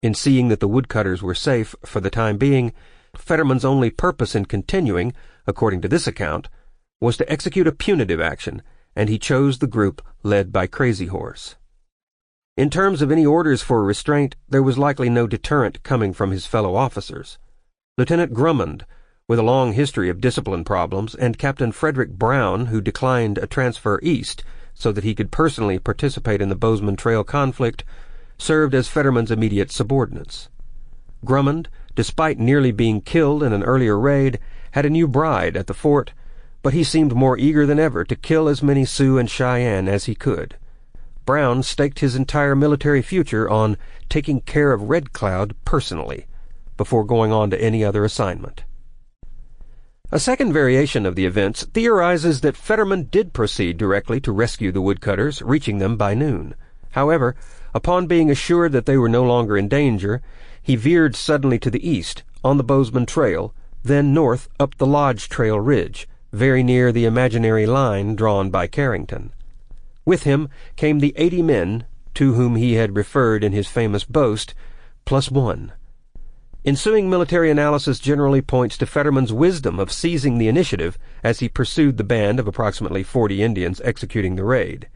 In seeing that the woodcutters were safe for the time being, Fetterman's only purpose in continuing, according to this account, was to execute a punitive action, and he chose the group led by Crazy Horse. In terms of any orders for restraint, there was likely no deterrent coming from his fellow officers. Lieutenant Drummond, with a long history of discipline problems, and Captain Frederick Brown, who declined a transfer east so that he could personally participate in the Bozeman Trail conflict, served as Fetterman's immediate subordinates. Drummond, despite nearly being killed in an earlier raid, had a new bride at the fort, but he seemed more eager than ever to kill as many Sioux and Cheyenne as he could. Brown staked his entire military future on taking care of Red Cloud personally, before going on to any other assignment. A second variation of the events theorizes that Fetterman did proceed directly to rescue the woodcutters, reaching them by noon. However, upon being assured that they were no longer in danger, he veered suddenly to the east, on the Bozeman Trail, then north up the Lodge Trail Ridge, very near the imaginary line drawn by Carrington. With him came the 80 men to whom he had referred in his famous boast, plus one. Ensuing military analysis generally points to Fetterman's wisdom of seizing the initiative as he pursued the band of approximately 40 Indians executing the raid.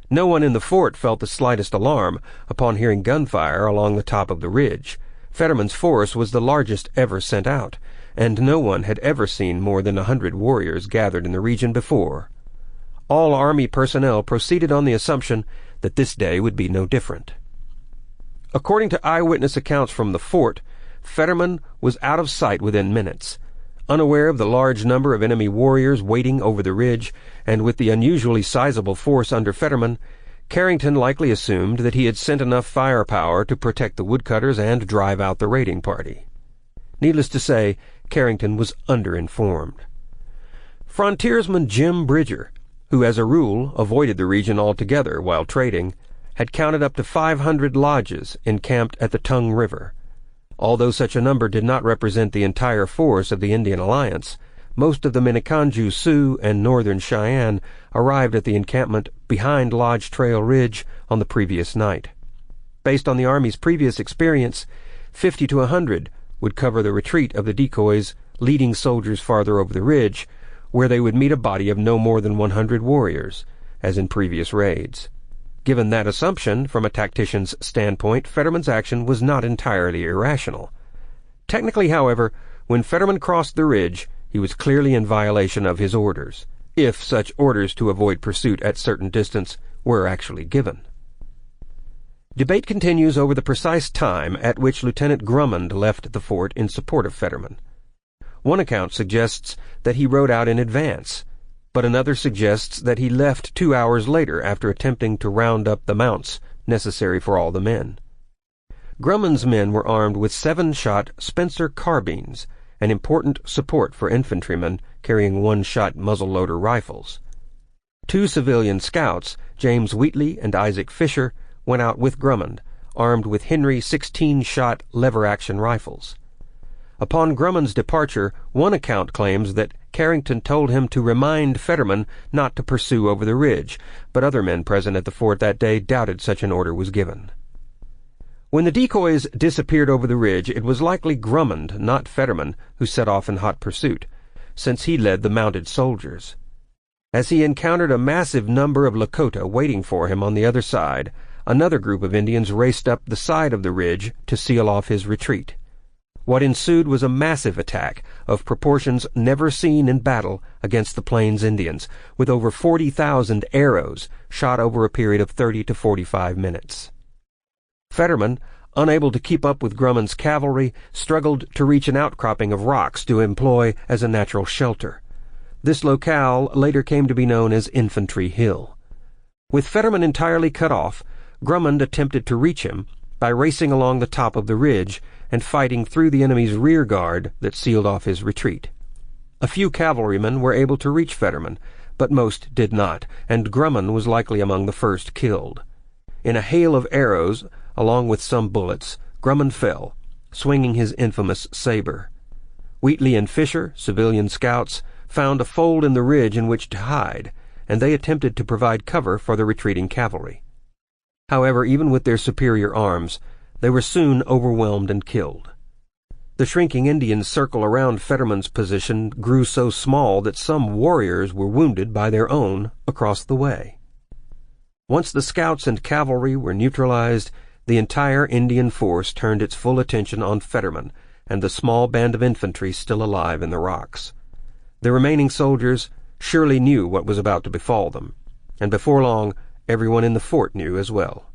No one in the fort felt the slightest alarm upon hearing gunfire along the top of the ridge. Fetterman's force was the largest ever sent out, and no one had ever seen more than 100 warriors gathered in the region before. All Army personnel proceeded on the assumption that this day would be no different. According to eyewitness accounts from the fort, Fetterman was out of sight within minutes. Unaware of the large number of enemy warriors waiting over the ridge, and with the unusually sizable force under Fetterman, Carrington likely assumed that he had sent enough firepower to protect the woodcutters and drive out the raiding party. Needless to say, Carrington was underinformed. Frontiersman Jim Bridger, who as a rule avoided the region altogether while trading, had counted up to 500 lodges encamped at the Tongue River. Although such a number did not represent the entire force of the Indian Alliance, most of the Minneconjou Sioux and northern Cheyenne arrived at the encampment behind Lodge Trail Ridge on the previous night. Based on the Army's previous experience, 50 to 100 would cover the retreat of the decoys, leading soldiers farther over the ridge, where they would meet a body of no more than 100 warriors, as in previous raids. Given that assumption, from a tactician's standpoint, Fetterman's action was not entirely irrational. Technically, however, when Fetterman crossed the ridge, he was clearly in violation of his orders, if such orders to avoid pursuit at certain distance were actually given. Debate continues over the precise time at which Lieutenant Drummond left the fort in support of Fetterman. One account suggests that he rode out in advance, but another suggests that he left 2 hours later after attempting to round up the mounts necessary for all the men. Drummond's men were armed with 7-shot Spencer carbines, an important support for infantrymen carrying 1-shot muzzle-loader rifles. 2 civilian scouts, James Wheatley and Isaac Fisher, went out with Drummond, armed with Henry 16-shot lever-action rifles. Upon Drummond's departure, one account claims that Carrington told him to remind Fetterman not to pursue over the ridge, but other men present at the fort that day doubted such an order was given. When the decoys disappeared over the ridge, it was likely Drummond, not Fetterman, who set off in hot pursuit, since he led the mounted soldiers. As he encountered a massive number of Lakota waiting for him on the other side, another group of Indians raced up the side of the ridge to seal off his retreat. What ensued was a massive attack of proportions never seen in battle against the Plains Indians, with over 40,000 arrows shot over a period of 30 to 45 minutes. Fetterman, unable to keep up with Drummond's cavalry, struggled to reach an outcropping of rocks to employ as a natural shelter. This locale later came to be known as Infantry Hill. With Fetterman entirely cut off, Grummond attempted to reach him by racing along the top of the ridge and fighting through the enemy's rear guard that sealed off his retreat. A few cavalrymen were able to reach Fetterman, but most did not, and Grummond was likely among the first killed. In a hail of arrows, along with some bullets, Grummond fell, swinging his infamous saber. Wheatley and Fisher, civilian scouts, found a fold in the ridge in which to hide, and they attempted to provide cover for the retreating cavalry. However, even with their superior arms, they were soon overwhelmed and killed. The shrinking Indian circle around Fetterman's position grew so small that some warriors were wounded by their own across the way. Once the scouts and cavalry were neutralized, the entire Indian force turned its full attention on Fetterman and the small band of infantry still alive in the rocks. The remaining soldiers surely knew what was about to befall them, and before long everyone in the fort knew as well.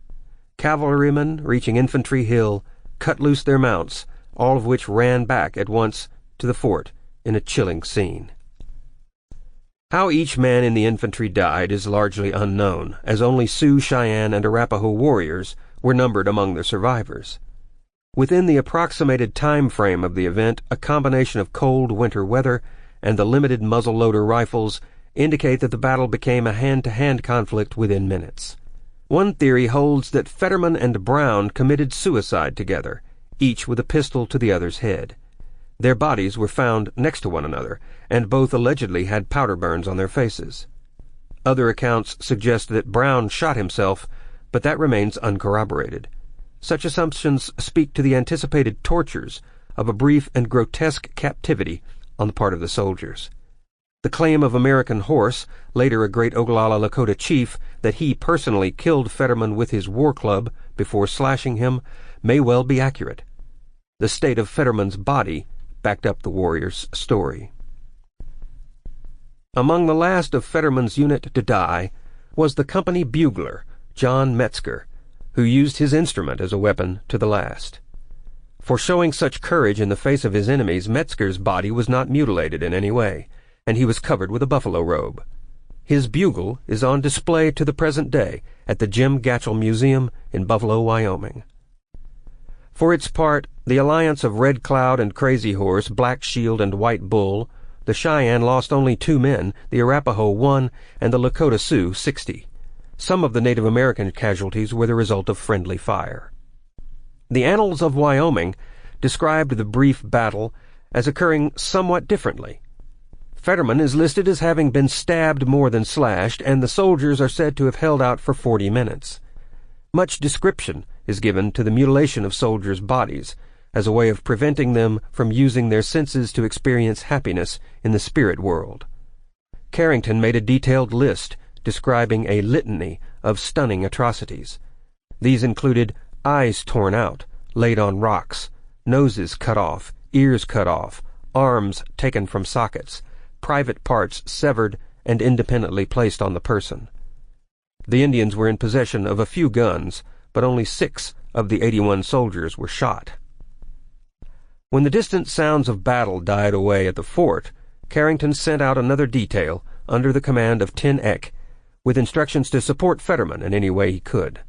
Cavalrymen reaching Infantry Hill cut loose their mounts, all of which ran back at once to the fort in a chilling scene. How each man in the infantry died is largely unknown, as only Sioux, Cheyenne, and Arapaho warriors were numbered among the survivors. Within the approximated time frame of the event, a combination of cold winter weather and the limited muzzle-loader rifles indicate that the battle became a hand-to-hand conflict within minutes. One theory holds that Fetterman and Brown committed suicide together, each with a pistol to the other's head. Their bodies were found next to one another, and both allegedly had powder burns on their faces. Other accounts suggest that Brown shot himself, but that remains uncorroborated. Such assumptions speak to the anticipated tortures of a brief and grotesque captivity on the part of the soldiers. The claim of American Horse, later a great Oglala Lakota chief, that he personally killed Fetterman with his war club before slashing him, may well be accurate. The state of Fetterman's body backed up the warrior's story. Among the last of Fetterman's unit to die was the company bugler, John Metzger, who used his instrument as a weapon to the last. For showing such courage in the face of his enemies, Metzger's body was not mutilated in any way, and he was covered with a buffalo robe. His bugle is on display to the present day at the Jim Gatchell Museum in Buffalo, Wyoming. For its part, the alliance of Red Cloud and Crazy Horse, Black Shield and White Bull, the Cheyenne lost only 2 men, the Arapaho 1, and the Lakota Sioux 60. Some of the Native American casualties were the result of friendly fire. The Annals of Wyoming described the brief battle as occurring somewhat differently. Fetterman is listed as having been stabbed more than slashed, and the soldiers are said to have held out for 40 minutes. Much description is given to the mutilation of soldiers' bodies as a way of preventing them from using their senses to experience happiness in the spirit world. Carrington made a detailed list describing a litany of stunning atrocities. These included eyes torn out, laid on rocks, noses cut off, ears cut off, arms taken from sockets, private parts severed and independently placed on the person. The Indians were in possession of a few guns, but only 6 of the 81 soldiers were shot. When the distant sounds of battle died away at the fort, Carrington sent out another detail under the command of Ten Eyck, with instructions to support Fetterman in any way he could.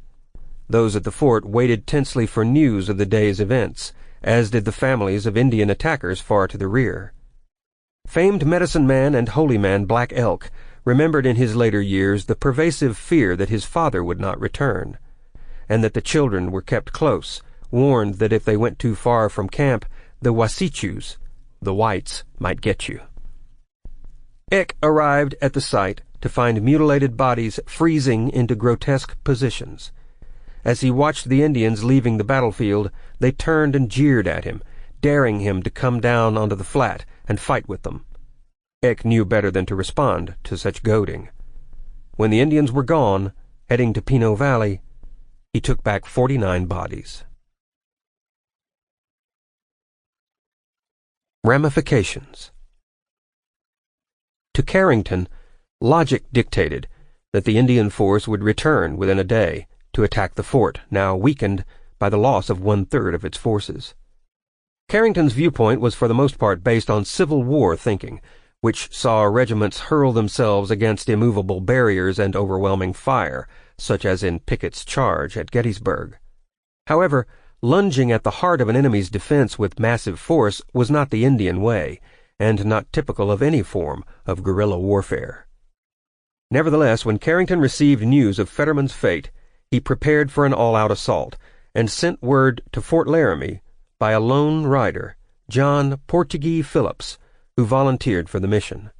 Those at the fort waited tensely for news of the day's events, as did the families of Indian attackers far to the rear. Famed medicine man and holy man Black Elk remembered in his later years the pervasive fear that his father would not return, and that the children were kept close, warned that if they went too far from camp, the Wasichus, the whites, might get you. Eyck arrived at the site to find mutilated bodies freezing into grotesque positions. As he watched the Indians leaving the battlefield, they turned and jeered at him, daring him to come down onto the flat and fight with them. Eyck knew better than to respond to such goading. When the Indians were gone, heading to Pinot Valley, he took back 49 bodies. Ramifications. To Carrington, logic dictated that the Indian force would return within a day to attack the fort, now weakened by the loss of 1/3 of its forces. Carrington's viewpoint was for the most part based on Civil War thinking, which saw regiments hurl themselves against immovable barriers and overwhelming fire, such as in Pickett's charge at Gettysburg. However, lunging at the heart of an enemy's defense with massive force was not the Indian way, and not typical of any form of guerrilla warfare. Nevertheless, when Carrington received news of Fetterman's fate, he prepared for an all-out assault, and sent word to Fort Laramie by a lone rider, John Portuguese Phillips, who volunteered for the mission.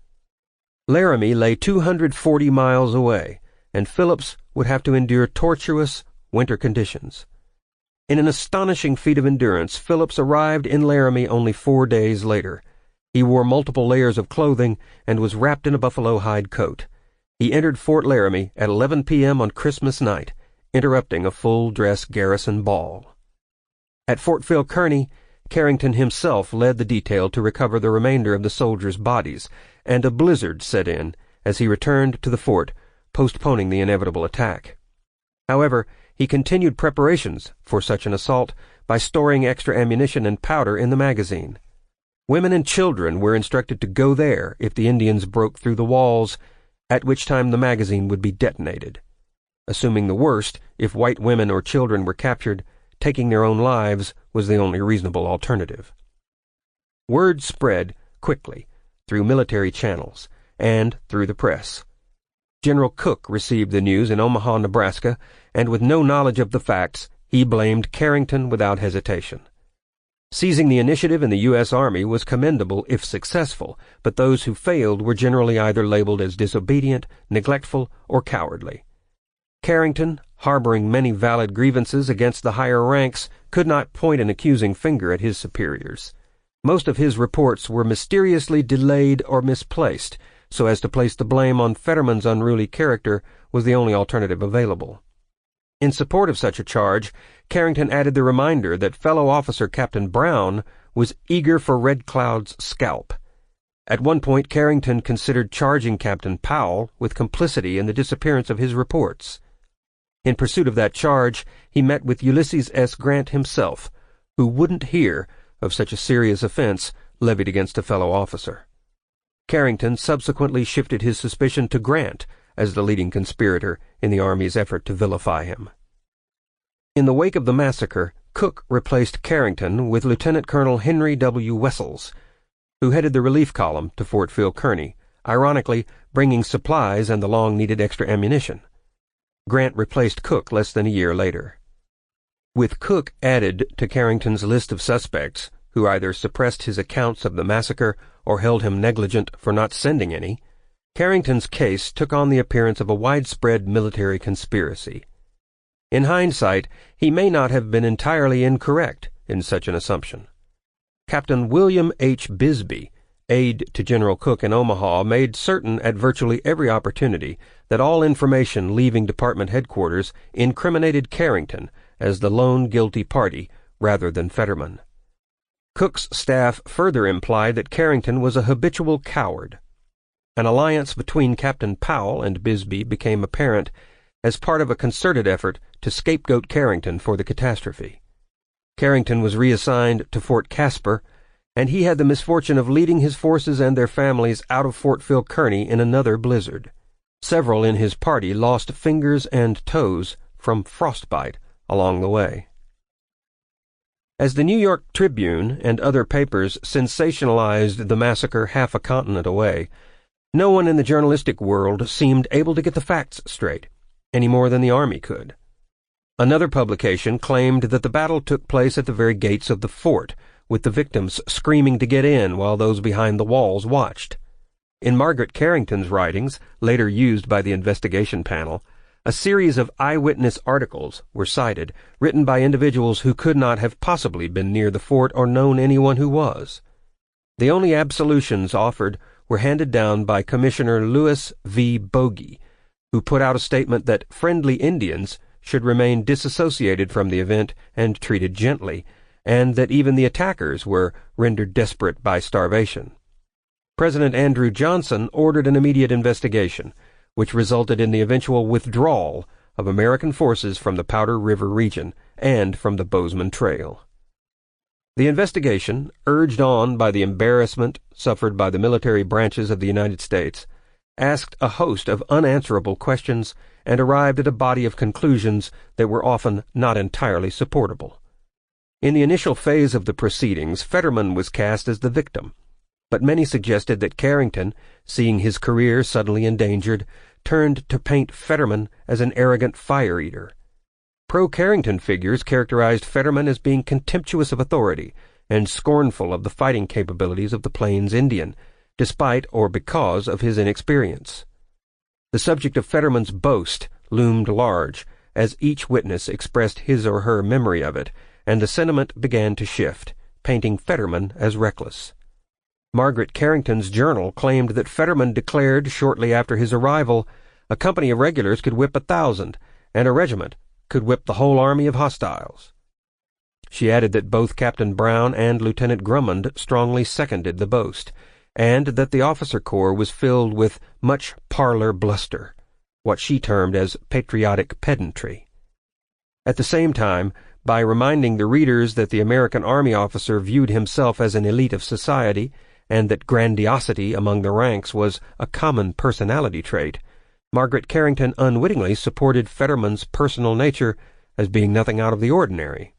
Laramie lay 240 miles away, and Phillips would have to endure tortuous winter conditions. In an astonishing feat of endurance, Phillips arrived in Laramie only 4 days later. He wore multiple layers of clothing and was wrapped in a buffalo hide coat. He entered Fort Laramie at 11 p.m. on Christmas night, interrupting a full-dress garrison ball. At Fort Phil Kearny, Carrington himself led the detail to recover the remainder of the soldiers' bodies, and a blizzard set in as he returned to the fort, postponing the inevitable attack. However, he continued preparations for such an assault by storing extra ammunition and powder in the magazine. Women and children were instructed to go there if the Indians broke through the walls, at which time the magazine would be detonated. Assuming the worst, if white women or children were captured, taking their own lives was the only reasonable alternative. Word spread quickly through military channels and through the press. General Cooke received the news in Omaha, Nebraska, and with no knowledge of the facts, he blamed Carrington without hesitation. Seizing the initiative in the U.S. Army was commendable if successful, but those who failed were generally either labeled as disobedient, neglectful, or cowardly. Carrington, harboring many valid grievances against the higher ranks, could not point an accusing finger at his superiors. Most of his reports were mysteriously delayed or misplaced, so as to place the blame on Fetterman's unruly character was the only alternative available. In support of such a charge, Carrington added the reminder that fellow officer Captain Brown was eager for Red Cloud's scalp. At one point, Carrington considered charging Captain Powell with complicity in the disappearance of his reports. In pursuit of that charge, he met with Ulysses S. Grant himself, who wouldn't hear of such a serious offense levied against a fellow officer. Carrington subsequently shifted his suspicion to Grant as the leading conspirator in the Army's effort to vilify him. In the wake of the massacre, Cooke replaced Carrington with Lieutenant Colonel Henry W. Wessels, who headed the relief column to Fort Phil Kearny, ironically bringing supplies and the long-needed extra ammunition. Grant replaced Cooke less than a year later. With Cooke added to Carrington's list of suspects, who either suppressed his accounts of the massacre or held him negligent for not sending any, Carrington's case took on the appearance of a widespread military conspiracy. In hindsight, he may not have been entirely incorrect in such an assumption. Captain William H. Bisbee, aide to General Cooke in Omaha, made certain at virtually every opportunity that all information leaving department headquarters incriminated Carrington as the lone guilty party rather than Fetterman. Cooke's staff further implied that Carrington was a habitual coward. An alliance between Captain Powell and Bisbee became apparent as part of a concerted effort to scapegoat Carrington for the catastrophe. Carrington was reassigned to Fort Caspar, and he had the misfortune of leading his forces and their families out of Fort Phil Kearny in another blizzard. Several in his party lost fingers and toes from frostbite along the way. As the New York Tribune and other papers sensationalized the massacre half a continent away, no one in the journalistic world seemed able to get the facts straight, any more than the Army could. Another publication claimed that the battle took place at the very gates of the fort, with the victims screaming to get in while those behind the walls watched. In Margaret Carrington's writings, later used by the investigation panel, a series of eyewitness articles were cited, written by individuals who could not have possibly been near the fort or known anyone who was. The only absolutions offered were handed down by Commissioner Louis V. Bogey, who put out a statement that friendly Indians should remain disassociated from the event and treated gently, and that even the attackers were rendered desperate by starvation. President Andrew Johnson ordered an immediate investigation, which resulted in the eventual withdrawal of American forces from the Powder River region and from the Bozeman Trail. The investigation, urged on by the embarrassment suffered by the military branches of the United States, asked a host of unanswerable questions and arrived at a body of conclusions that were often not entirely supportable. In the initial phase of the proceedings, Fetterman was cast as the victim, but many suggested that Carrington, seeing his career suddenly endangered, turned to paint Fetterman as an arrogant fire-eater. Pro-Carrington figures characterized Fetterman as being contemptuous of authority and scornful of the fighting capabilities of the Plains Indian, despite or because of his inexperience. The subject of Fetterman's boast loomed large as each witness expressed his or her memory of it, and the sentiment began to shift, painting Fetterman as reckless. Margaret Carrington's journal claimed that Fetterman declared shortly after his arrival, a company of regulars could whip 1,000, and a regiment could whip the whole army of hostiles. She added that both Captain Brown and Lieutenant Drummond strongly seconded the boast, and that the officer corps was filled with much parlor bluster, what she termed as patriotic pedantry. At the same time, by reminding the readers that the American Army officer viewed himself as an elite of society, and that grandiosity among the ranks was a common personality trait, Margaret Carrington unwittingly supported Fetterman's personal nature as being nothing out of the ordinary.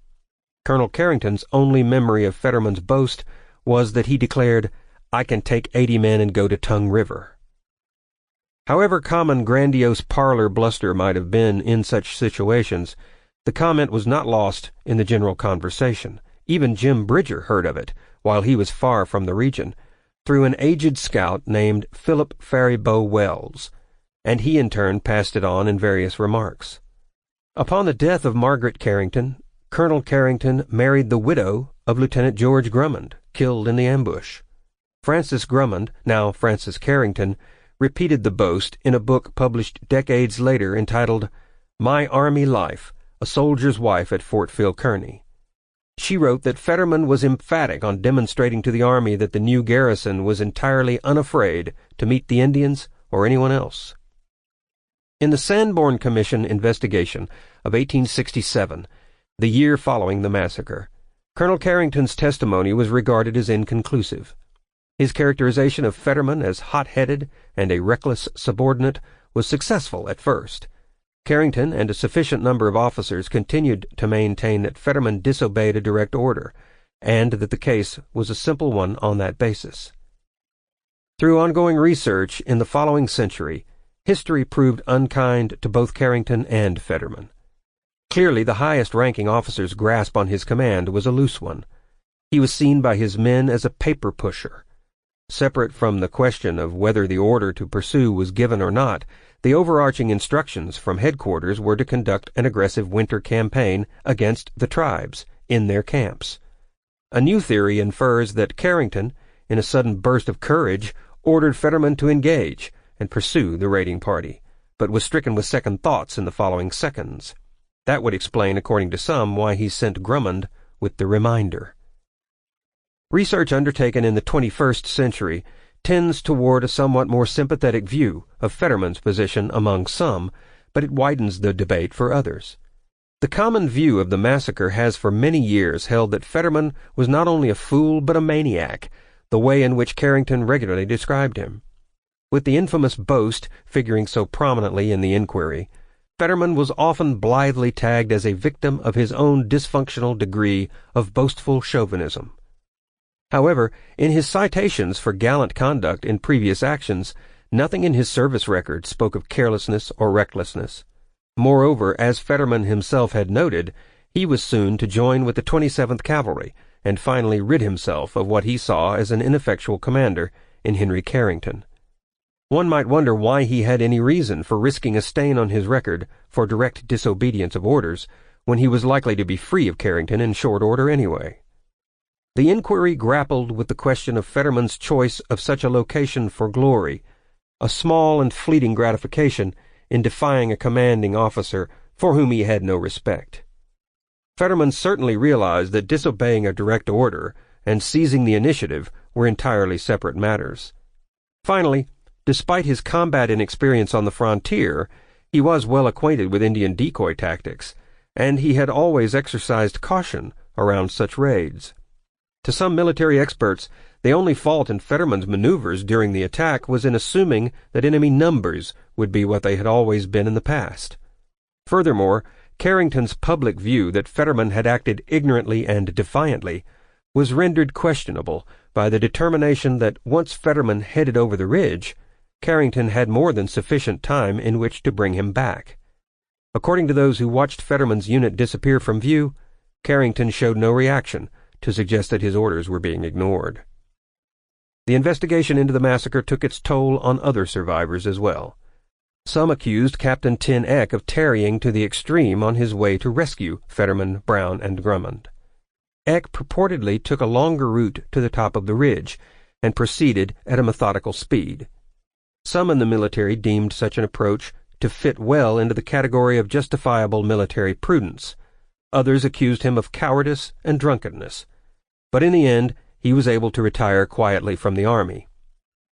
Colonel Carrington's only memory of Fetterman's boast was that he declared, "I can take 80 men and go to Tongue River." However common grandiose parlor bluster might have been in such situations, the comment was not lost in the general conversation. Even Jim Bridger heard of it, while he was far from the region, through an aged scout named Philip Faribault Wells, and he in turn passed it on in various remarks. Upon the death of Margaret Carrington, Colonel Carrington married the widow of Lieutenant George Drummond, killed in the ambush. Frances Drummond, now Frances Carrington, repeated the boast in a book published decades later entitled My Army Life, A Soldier's Wife at Fort Phil Kearny. She wrote that Fetterman was emphatic on demonstrating to the Army that the new garrison was entirely unafraid to meet the Indians or anyone else. In the Sanborn Commission investigation of 1867, the year following the massacre, Colonel Carrington's testimony was regarded as inconclusive. His characterization of Fetterman as hot-headed and a reckless subordinate was successful at first. Carrington and a sufficient number of officers continued to maintain that Fetterman disobeyed a direct order, and that the case was a simple one on that basis. Through ongoing research in the following century, history proved unkind to both Carrington and Fetterman. Clearly, the highest-ranking officer's grasp on his command was a loose one. He was seen by his men as a paper pusher. Separate from the question of whether the order to pursue was given or not, the overarching instructions from headquarters were to conduct an aggressive winter campaign against the tribes in their camps. A new theory infers that Carrington, in a sudden burst of courage, ordered Fetterman to engage and pursue the raiding party, but was stricken with second thoughts in the following seconds. That would explain, according to some, why he sent Drummond with the reminder. Research undertaken in the 21st century tends toward a somewhat more sympathetic view of Fetterman's position among some, but it widens the debate for others. The common view of the massacre has for many years held that Fetterman was not only a fool but a maniac, the way in which Carrington regularly described him. With the infamous boast figuring so prominently in the inquiry, Fetterman was often blithely tagged as a victim of his own dysfunctional degree of boastful chauvinism. However, in his citations for gallant conduct in previous actions, nothing in his service record spoke of carelessness or recklessness. Moreover, as Fetterman himself had noted, he was soon to join with the 27th Cavalry, and finally rid himself of what he saw as an ineffectual commander in Henry Carrington. One might wonder why he had any reason for risking a stain on his record for direct disobedience of orders, when he was likely to be free of Carrington in short order anyway. The inquiry grappled with the question of Fetterman's choice of such a location for glory, a small and fleeting gratification in defying a commanding officer for whom he had no respect. Fetterman certainly realized that disobeying a direct order and seizing the initiative were entirely separate matters. Finally, despite his combat inexperience on the frontier, he was well acquainted with Indian decoy tactics, and he had always exercised caution around such raids. To some military experts, the only fault in Fetterman's maneuvers during the attack was in assuming that enemy numbers would be what they had always been in the past. Furthermore, Carrington's public view that Fetterman had acted ignorantly and defiantly was rendered questionable by the determination that once Fetterman headed over the ridge, Carrington had more than sufficient time in which to bring him back. According to those who watched Fetterman's unit disappear from view, Carrington showed no reaction to suggest that his orders were being ignored. The investigation into the massacre took its toll on other survivors as well. Some accused Captain Ten Eyck of tarrying to the extreme on his way to rescue Fetterman, Brown, and Drummond. Eyck purportedly took a longer route to the top of the ridge and proceeded at a methodical speed. Some in the military deemed such an approach to fit well into the category of justifiable military prudence. Others accused him of cowardice and drunkenness. But in the end, he was able to retire quietly from the army.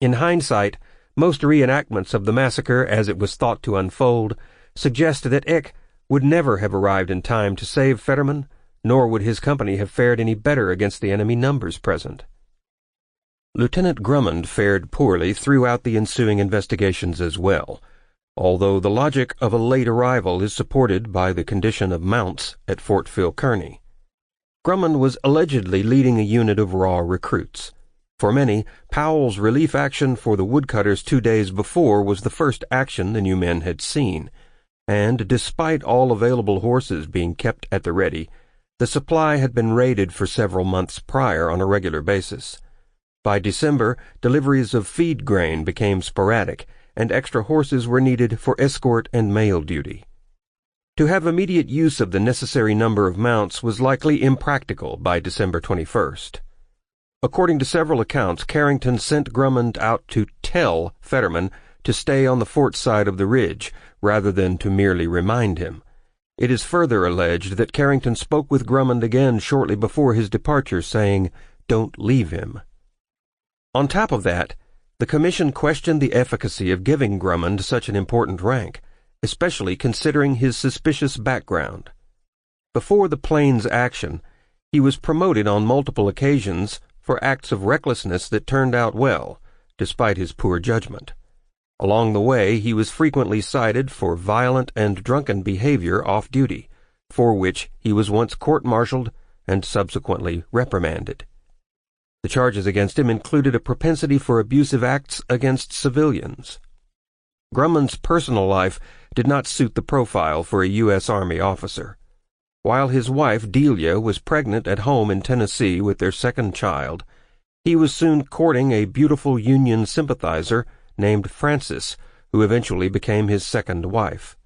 In hindsight, most reenactments of the massacre as it was thought to unfold suggest that Eyck would never have arrived in time to save Fetterman, nor would his company have fared any better against the enemy numbers present. Lieutenant Drummond fared poorly throughout the ensuing investigations as well, although the logic of a late arrival is supported by the condition of mounts at Fort Phil Kearny. Drummond was allegedly leading a unit of raw recruits. For many, Powell's relief action for the woodcutters 2 days before was the first action the new men had seen, and despite all available horses being kept at the ready, the supply had been raided for several months prior on a regular basis. By December, deliveries of feed grain became sporadic, and extra horses were needed for escort and mail duty. To have immediate use of the necessary number of mounts was likely impractical by December 21st. According to several accounts, Carrington sent Drummond out to tell Fetterman to stay on the fort side of the ridge, rather than to merely remind him. It is further alleged that Carrington spoke with Drummond again shortly before his departure, saying, "Don't leave him." On top of that, the commission questioned the efficacy of giving Drummond such an important rank, especially considering his suspicious background. Before the Plains action, he was promoted on multiple occasions for acts of recklessness that turned out well, despite his poor judgment. Along the way, he was frequently cited for violent and drunken behavior off duty, for which he was once court-martialed and subsequently reprimanded. The charges against him included a propensity for abusive acts against civilians. Drummond's personal life did not suit the profile for a U.S. Army officer. While his wife, Delia, was pregnant at home in Tennessee with their second child, he was soon courting a beautiful Union sympathizer named Frances, who eventually became his second wife.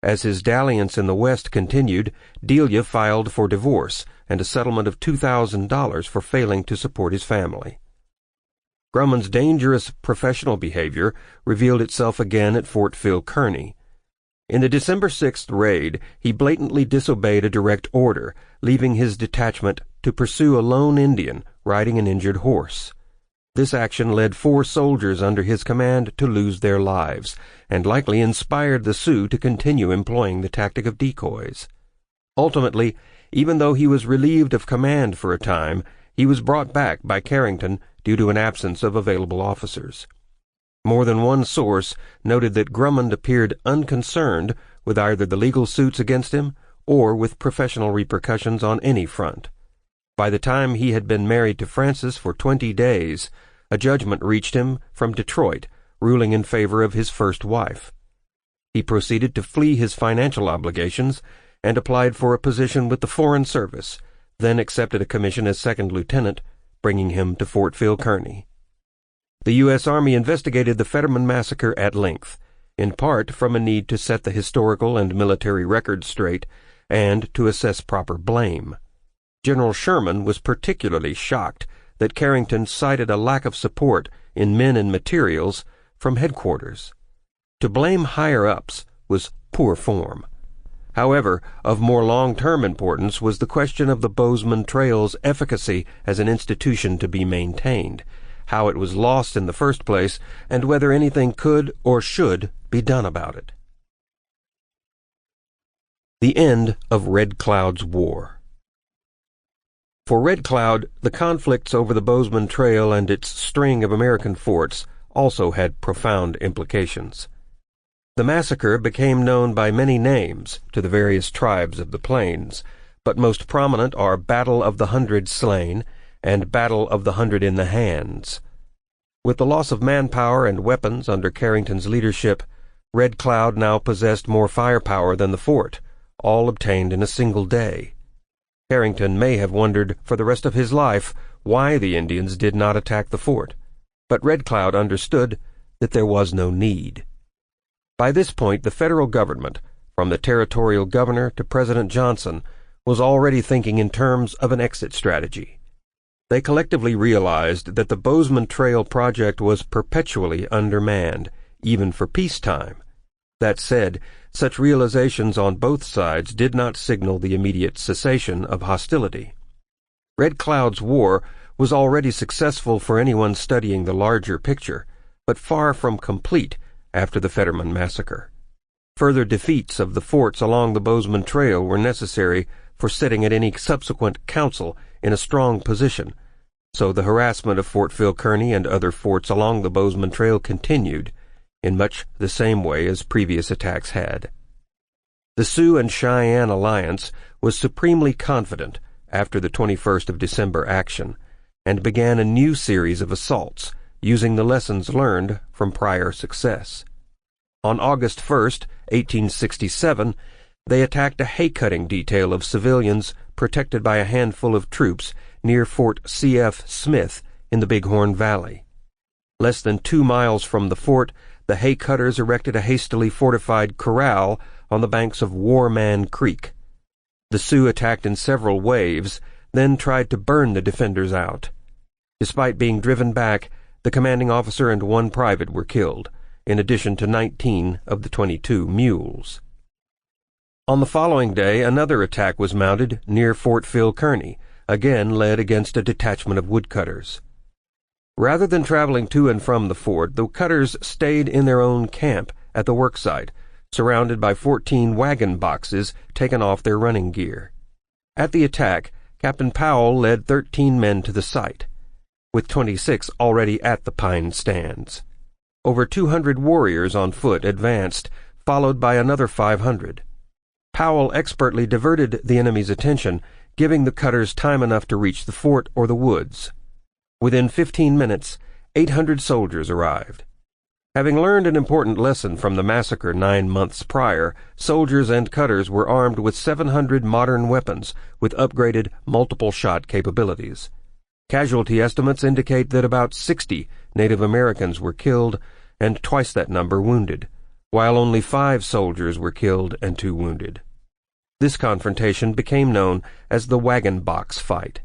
As his dalliance in the West continued, Delia filed for divorce and a settlement of $2,000 for failing to support his family. Drummond's dangerous professional behavior revealed itself again at Fort Phil Kearny. In the December 6th raid, he blatantly disobeyed a direct order, leaving his detachment to pursue a lone Indian riding an injured horse. This action led 4 soldiers under his command to lose their lives, and likely inspired the Sioux to continue employing the tactic of decoys. Ultimately, even though he was relieved of command for a time, he was brought back by Carrington due to an absence of available officers. More than one source noted that Drummond appeared unconcerned with either the legal suits against him or with professional repercussions on any front. By the time he had been married to Frances for 20 days, a judgment reached him from Detroit, ruling in favor of his first wife. He proceeded to flee his financial obligations and applied for a position with the Foreign Service, then accepted a commission as second lieutenant, bringing him to Fort Phil Kearny. The U.S. Army investigated the Fetterman Massacre at length, in part from a need to set the historical and military records straight and to assess proper blame. General Sherman was particularly shocked that Carrington cited a lack of support in men and materials from headquarters. To blame higher-ups was poor form. However, of more long-term importance was the question of the Bozeman Trail's efficacy as an institution to be maintained, how it was lost in the first place, and whether anything could or should be done about it. The end of Red Cloud's War. For Red Cloud, the conflicts over the Bozeman Trail and its string of American forts also had profound implications. The massacre became known by many names to the various tribes of the plains, but most prominent are Battle of the 100 Slain and Battle of the 100 in the Hands. With the loss of manpower and weapons under Carrington's leadership, Red Cloud now possessed more firepower than the fort, all obtained in a single day. Carrington may have wondered for the rest of his life why the Indians did not attack the fort, but Red Cloud understood that there was no need. By this point, the federal government, from the territorial governor to President Johnson, was already thinking in terms of an exit strategy. They collectively realized that the Bozeman Trail project was perpetually undermanned, even for peacetime. That said, such realizations on both sides did not signal the immediate cessation of hostility. Red Cloud's war was already successful for anyone studying the larger picture, but far from complete after the Fetterman Massacre. Further defeats of the forts along the Bozeman Trail were necessary for sitting at any subsequent council in a strong position, so the harassment of Fort Phil Kearny and other forts along the Bozeman Trail continued, in much the same way as previous attacks had. The Sioux and Cheyenne alliance was supremely confident after the 21st of December action, and began a new series of assaults, using the lessons learned from prior success. On August 1st, 1867, they attacked a hay-cutting detail of civilians protected by a handful of troops near Fort C.F. Smith in the Bighorn Valley. Less than 2 miles from the fort, the hay cutters erected a hastily fortified corral on the banks of Warman Creek. The Sioux attacked in several waves, then tried to burn the defenders out. Despite being driven back, the commanding officer and 1 private were killed, in addition to 19 of the 22 mules. On the following day, another attack was mounted near Fort Phil Kearny, again led against a detachment of woodcutters. Rather than traveling to and from the fort, the cutters stayed in their own camp at the worksite, surrounded by 14 wagon boxes taken off their running gear. At the attack, Captain Powell led 13 men to the site, with 26 already at the pine stands. Over 200 warriors on foot advanced, followed by another 500. Powell expertly diverted the enemy's attention, giving the cutters time enough to reach the fort or the woods. Within 15 minutes, 800 soldiers arrived. Having learned an important lesson from the massacre 9 months prior, soldiers and cutters were armed with 700 modern weapons with upgraded multiple-shot capabilities. Casualty estimates indicate that about 60 Native Americans were killed and twice that number wounded, while only 5 soldiers were killed and 2 wounded. This confrontation became known as the Wagon Box Fight.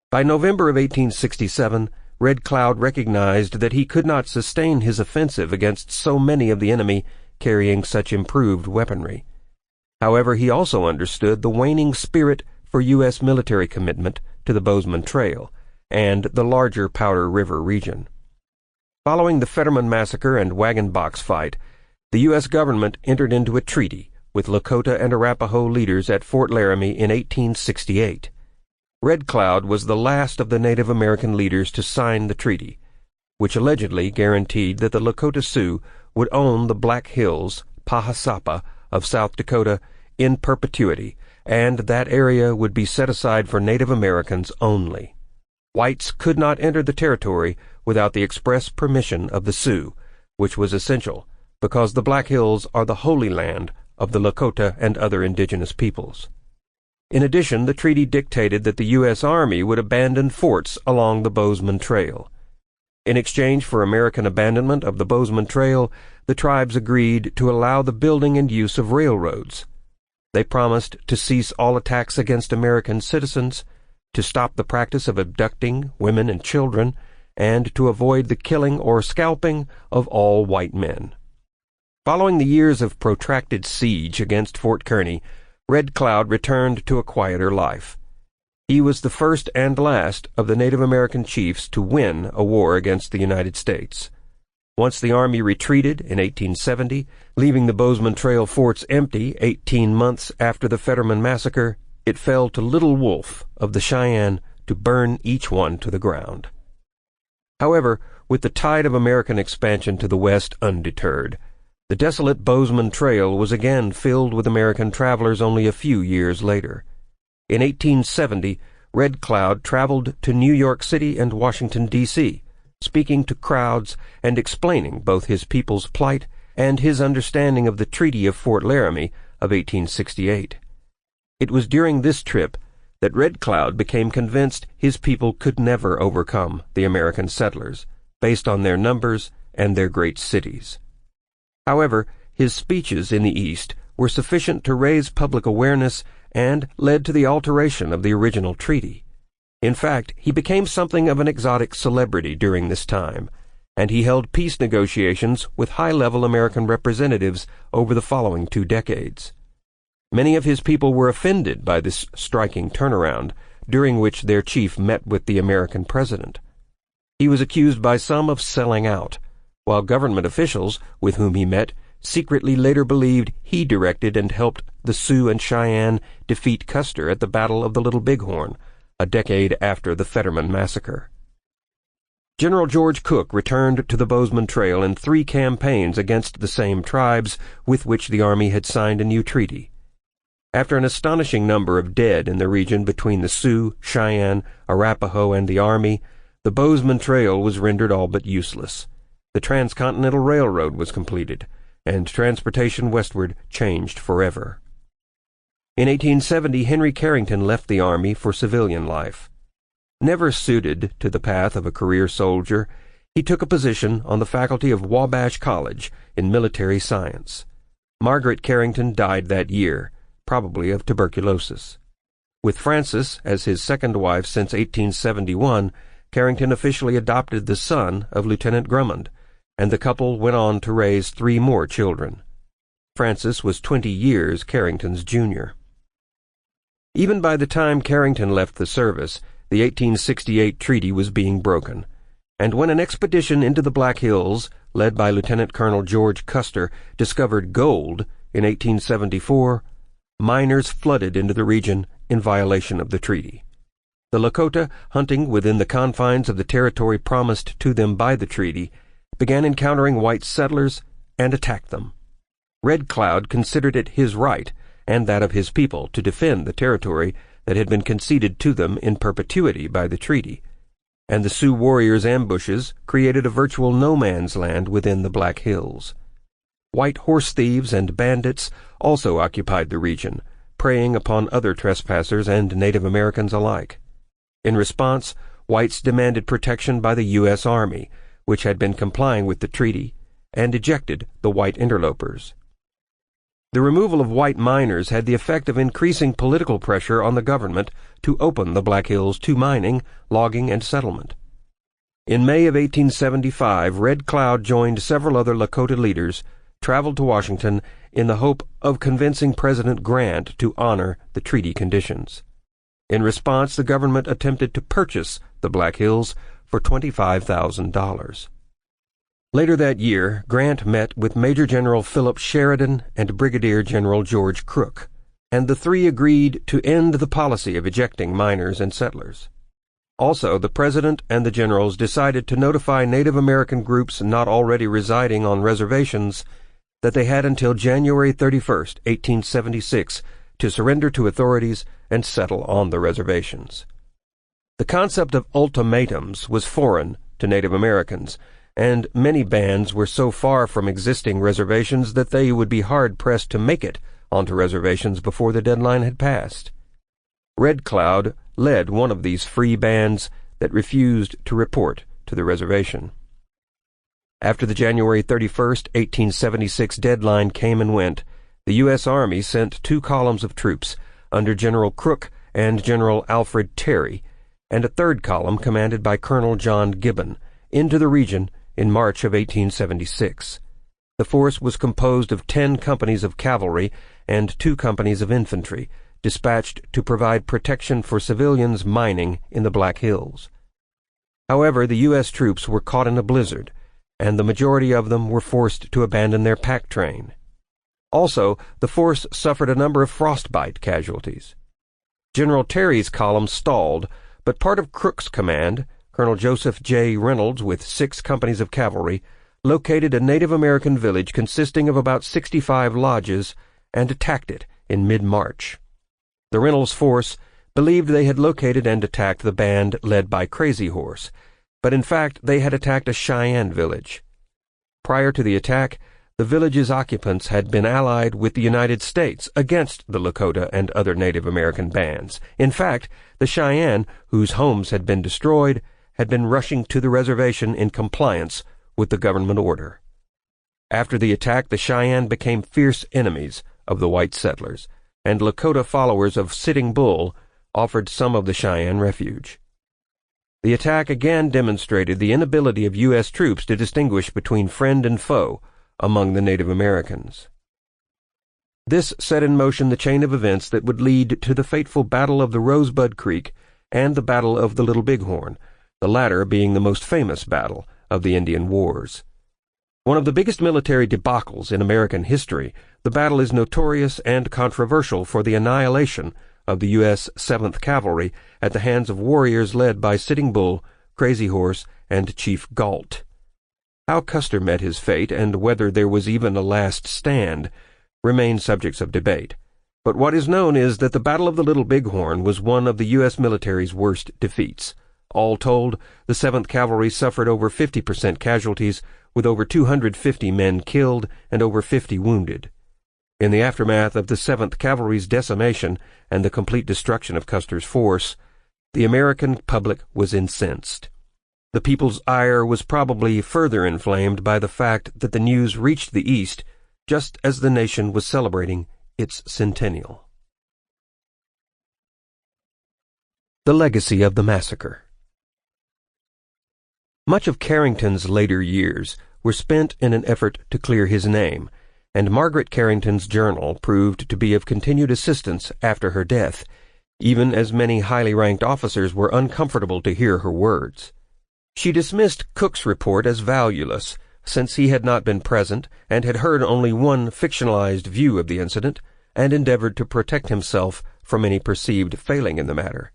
By November of 1867, Red Cloud recognized that he could not sustain his offensive against so many of the enemy carrying such improved weaponry. However, he also understood the waning spirit for U.S. military commitment to the Bozeman Trail and the larger Powder River region. Following the Fetterman Massacre and Wagon Box Fight, the U.S. government entered into a treaty with Lakota and Arapaho leaders at Fort Laramie in 1868. Red Cloud was the last of the Native American leaders to sign the treaty, which allegedly guaranteed that the Lakota Sioux would own the Black Hills, Pahasapa, of South Dakota in perpetuity, and that area would be set aside for Native Americans only. Whites could not enter the territory without the express permission of the Sioux, which was essential because the Black Hills are the holy land of the Lakota and other indigenous peoples. In addition, the treaty dictated that the U.S. Army would abandon forts along the Bozeman Trail. In exchange for American abandonment of the Bozeman Trail, the tribes agreed to allow the building and use of railroads. They promised to cease all attacks against American citizens, to stop the practice of abducting women and children, and to avoid the killing or scalping of all white men. Following the years of protracted siege against Fort Kearny, Red Cloud returned to a quieter life. He was the first and last of the Native American chiefs to win a war against the United States. Once the Army retreated in 1870, leaving the Bozeman Trail forts empty 18 months after the Fetterman Massacre, it fell to Little Wolf of the Cheyenne to burn each one to the ground. However, with the tide of American expansion to the west undeterred, the desolate Bozeman Trail was again filled with American travelers only a few years later. In 1870, Red Cloud traveled to New York City and Washington, D.C., speaking to crowds and explaining both his people's plight and his understanding of the Treaty of Fort Laramie of 1868. It was during this trip that Red Cloud became convinced his people could never overcome the American settlers, based on their numbers and their great cities. However, his speeches in the East were sufficient to raise public awareness and led to the alteration of the original treaty. In fact, he became something of an exotic celebrity during this time, and he held peace negotiations with high-level American representatives over the following 2 decades. Many of his people were offended by this striking turnaround, during which their chief met with the American president. He was accused by some of selling out, while government officials with whom he met secretly later believed he directed and helped the Sioux and Cheyenne defeat Custer at the Battle of the Little Bighorn, a decade after the Fetterman Massacre. General George Cooke returned to the Bozeman Trail in 3 campaigns against the same tribes with which the Army had signed a new treaty. After an astonishing number of dead in the region between the Sioux, Cheyenne, Arapaho, and the Army, the Bozeman Trail was rendered all but useless. The Transcontinental Railroad was completed, and transportation westward changed forever. In 1870, Henry Carrington left the Army for civilian life. Never suited to the path of a career soldier, he took a position on the faculty of Wabash College in military science. Margaret Carrington died that year, probably of tuberculosis. With Frances as his second wife since 1871, Carrington officially adopted the son of Lieutenant Drummond, and the couple went on to raise 3 more children. Frances was 20 years Carrington's junior. Even by the time Carrington left the service, the 1868 treaty was being broken, and when an expedition into the Black Hills, led by Lieutenant Colonel George Custer, discovered gold in 1874, miners flooded into the region in violation of the treaty. The Lakota, hunting within the confines of the territory promised to them by the treaty, began encountering white settlers and attacked them. Red Cloud considered it his right, and that of his people, to defend the territory that had been conceded to them in perpetuity by the treaty, and the Sioux warriors' ambushes created a virtual no-man's land within the Black Hills. White horse thieves and bandits also occupied the region, preying upon other trespassers and Native Americans alike. In response, whites demanded protection by the U.S. Army, which had been complying with the treaty, and ejected the white interlopers. The removal of white miners had the effect of increasing political pressure on the government to open the Black Hills to mining, logging, and settlement. In May of 1875, Red Cloud joined several other Lakota leaders, traveled to Washington in the hope of convincing President Grant to honor the treaty conditions. In response, the government attempted to purchase the Black Hills for $25,000. Later that year, Grant met with Major General Philip Sheridan and Brigadier General George Crook, and the 3 agreed to end the policy of ejecting miners and settlers. Also, the President and the generals decided to notify Native American groups not already residing on reservations that they had until January 31, 1876, to surrender to authorities and settle on the reservations. The concept of ultimatums was foreign to Native Americans, and many bands were so far from existing reservations that they would be hard-pressed to make it onto reservations before the deadline had passed. Red Cloud led one of these free bands that refused to report to the reservation. After the January 31, 1876 deadline came and went, the U.S. Army sent 2 columns of troops under General Crook and General Alfred Terry, and a 3rd column commanded by Colonel John Gibbon, into the region in March of 1876. The force was composed of 10 companies of cavalry and 2 companies of infantry, dispatched to provide protection for civilians mining in the Black Hills. However, the U.S. troops were caught in a blizzard, and the majority of them were forced to abandon their pack train. Also, the force suffered a number of frostbite casualties. General Terry's column stalled, but part of Crook's command, Colonel Joseph J. Reynolds with 6 companies of cavalry, located a Native American village consisting of about 65 lodges and attacked it in mid-March. The Reynolds force believed they had located and attacked the band led by Crazy Horse, but in fact they had attacked a Cheyenne village. Prior to the attack, the village's occupants had been allied with the United States against the Lakota and other Native American bands. In fact, the Cheyenne, whose homes had been destroyed, had been rushing to the reservation in compliance with the government order. After the attack, the Cheyenne became fierce enemies of the white settlers, and Lakota followers of Sitting Bull offered some of the Cheyenne refuge. The attack again demonstrated the inability of U.S. troops to distinguish between friend and foe among the Native Americans. This set in motion the chain of events that would lead to the fateful Battle of the Rosebud Creek and the Battle of the Little Bighorn, the latter being the most famous battle of the Indian Wars. One of the biggest military debacles in American history, the battle is notorious and controversial for the annihilation of the U.S. 7th Cavalry at the hands of warriors led by Sitting Bull, Crazy Horse, and Chief Galt. How Custer met his fate, and whether there was even a last stand, remain subjects of debate. But what is known is that the Battle of the Little Bighorn was one of the U.S. military's worst defeats. All told, the 7th Cavalry suffered over 50% casualties, with over 250 men killed and over 50 wounded. In the aftermath of the 7th Cavalry's decimation and the complete destruction of Custer's force, the American public was incensed. The people's ire was probably further inflamed by the fact that the news reached the East just as the nation was celebrating its centennial. The legacy of the massacre. Much of Carrington's later years were spent in an effort to clear his name, and Margaret Carrington's journal proved to be of continued assistance after her death, even as many highly ranked officers were uncomfortable to hear her words. She dismissed Cook's report as valueless, since he had not been present and had heard only one fictionalized view of the incident, and endeavored to protect himself from any perceived failing in the matter.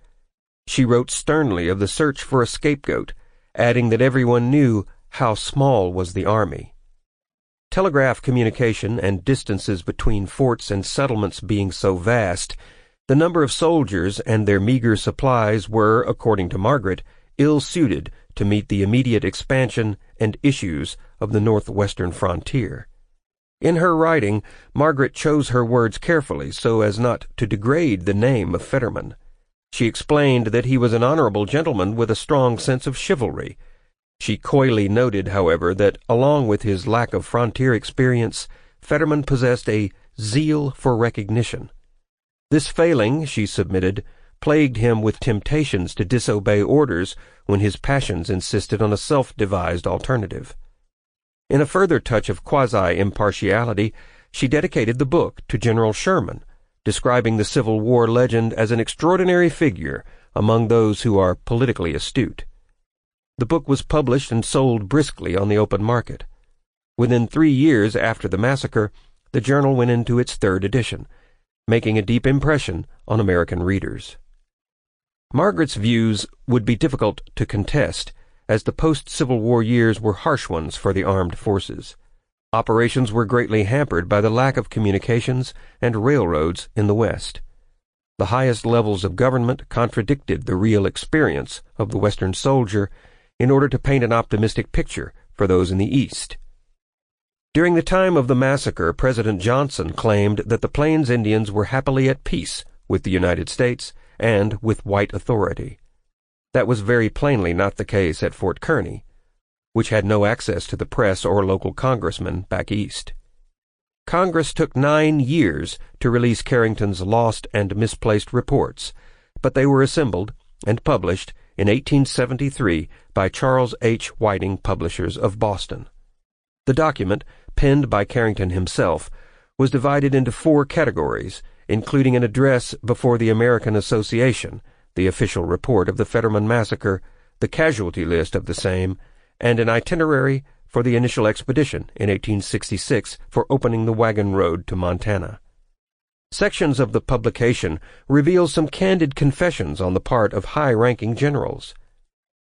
She wrote sternly of the search for a scapegoat, adding that everyone knew how small was the army. Telegraph communication and distances between forts and settlements being so vast, the number of soldiers and their meager supplies were, according to Margaret, ill-suited to meet the immediate expansion and issues of the northwestern frontier. In her writing, Margaret chose her words carefully so as not to degrade the name of Fetterman. She explained that he was an honorable gentleman with a strong sense of chivalry. She coyly noted, however, that, along with his lack of frontier experience, Fetterman possessed a zeal for recognition. This failing, she submitted, plagued him with temptations to disobey orders when his passions insisted on a self-devised alternative. In a further touch of quasi-impartiality, she dedicated the book to General Sherman, describing the Civil War legend as an extraordinary figure among those who are politically astute. The book was published and sold briskly on the open market. Within 3 years after the massacre, the journal went into its 3rd edition, making a deep impression on American readers. Margaret's views would be difficult to contest, as the post-Civil War years were harsh ones for the armed forces. Operations were greatly hampered by the lack of communications and railroads in the West. The highest levels of government contradicted the real experience of the Western soldier in order to paint an optimistic picture for those in the East. During the time of the massacre, President Johnson claimed that the Plains Indians were happily at peace with the United States and with white authority. That was very plainly not the case at Fort Kearny, which had no access to the press or local congressmen back east. Congress took 9 years to release Carrington's lost and misplaced reports, but they were assembled and published in 1873 by Charles H. Whiting Publishers of Boston. The document, penned by Carrington himself, was divided into 4 categories, including an address before the American Association, the official report of the Fetterman Massacre, the casualty list of the same, and an itinerary for the initial expedition in 1866 for opening the wagon road to Montana. Sections of the publication reveal some candid confessions on the part of high-ranking generals.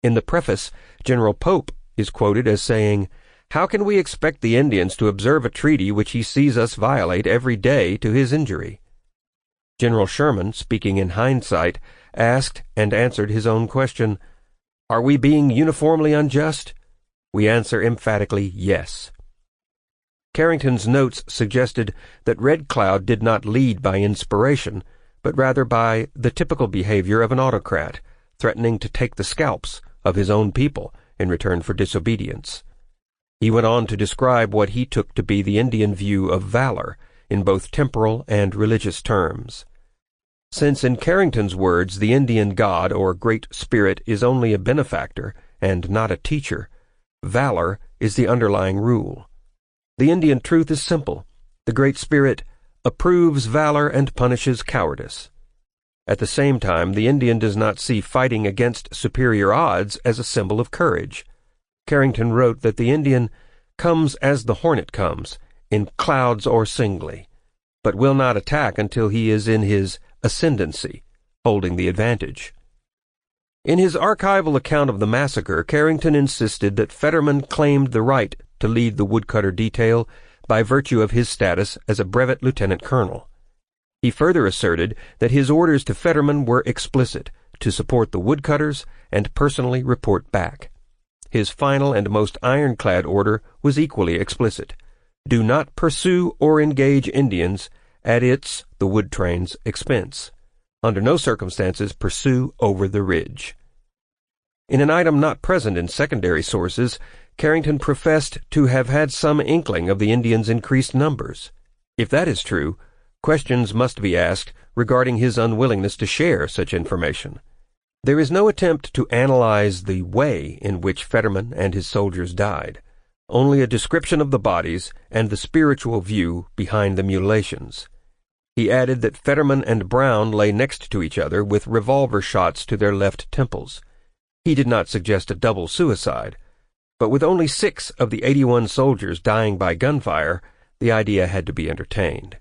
In the preface, General Pope is quoted as saying, "How can we expect the Indians to observe a treaty which he sees us violate every day to his injury?" General Sherman, speaking in hindsight, asked and answered his own question, "Are we being uniformly unjust?" We answer emphatically yes. Carrington's notes suggested that Red Cloud did not lead by inspiration, but rather by the typical behavior of an autocrat, threatening to take the scalps of his own people in return for disobedience. He went on to describe what he took to be the Indian view of valor in both temporal and religious terms. Since in Carrington's words the Indian god or Great Spirit is only a benefactor and not a teacher, valor is the underlying rule. The Indian truth is simple. The Great Spirit approves valor and punishes cowardice. At the same time, the Indian does not see fighting against superior odds as a symbol of courage. Carrington wrote that the Indian comes as the hornet comes, in clouds or singly, but will not attack until he is in his ascendancy, holding the advantage. In his archival account of the massacre, Carrington insisted that Fetterman claimed the right to lead the woodcutter detail by virtue of his status as a brevet lieutenant colonel. He further asserted that his orders to Fetterman were explicit, to support the woodcutters and personally report back. His final and most ironclad order was equally explicit: do not pursue or engage Indians at its, the wood train's, expense. Under no circumstances pursue over the ridge. In an item not present in secondary sources, Carrington professed to have had some inkling of the Indians' increased numbers. If that is true, questions must be asked regarding his unwillingness to share such information. There is no attempt to analyze the way in which Fetterman and his soldiers died, only a description of the bodies and the spiritual view behind the mutilations. He added that Fetterman and Brown lay next to each other with revolver shots to their left temples. He did not suggest a double suicide, but with only 6 of the 81 soldiers dying by gunfire, the idea had to be entertained.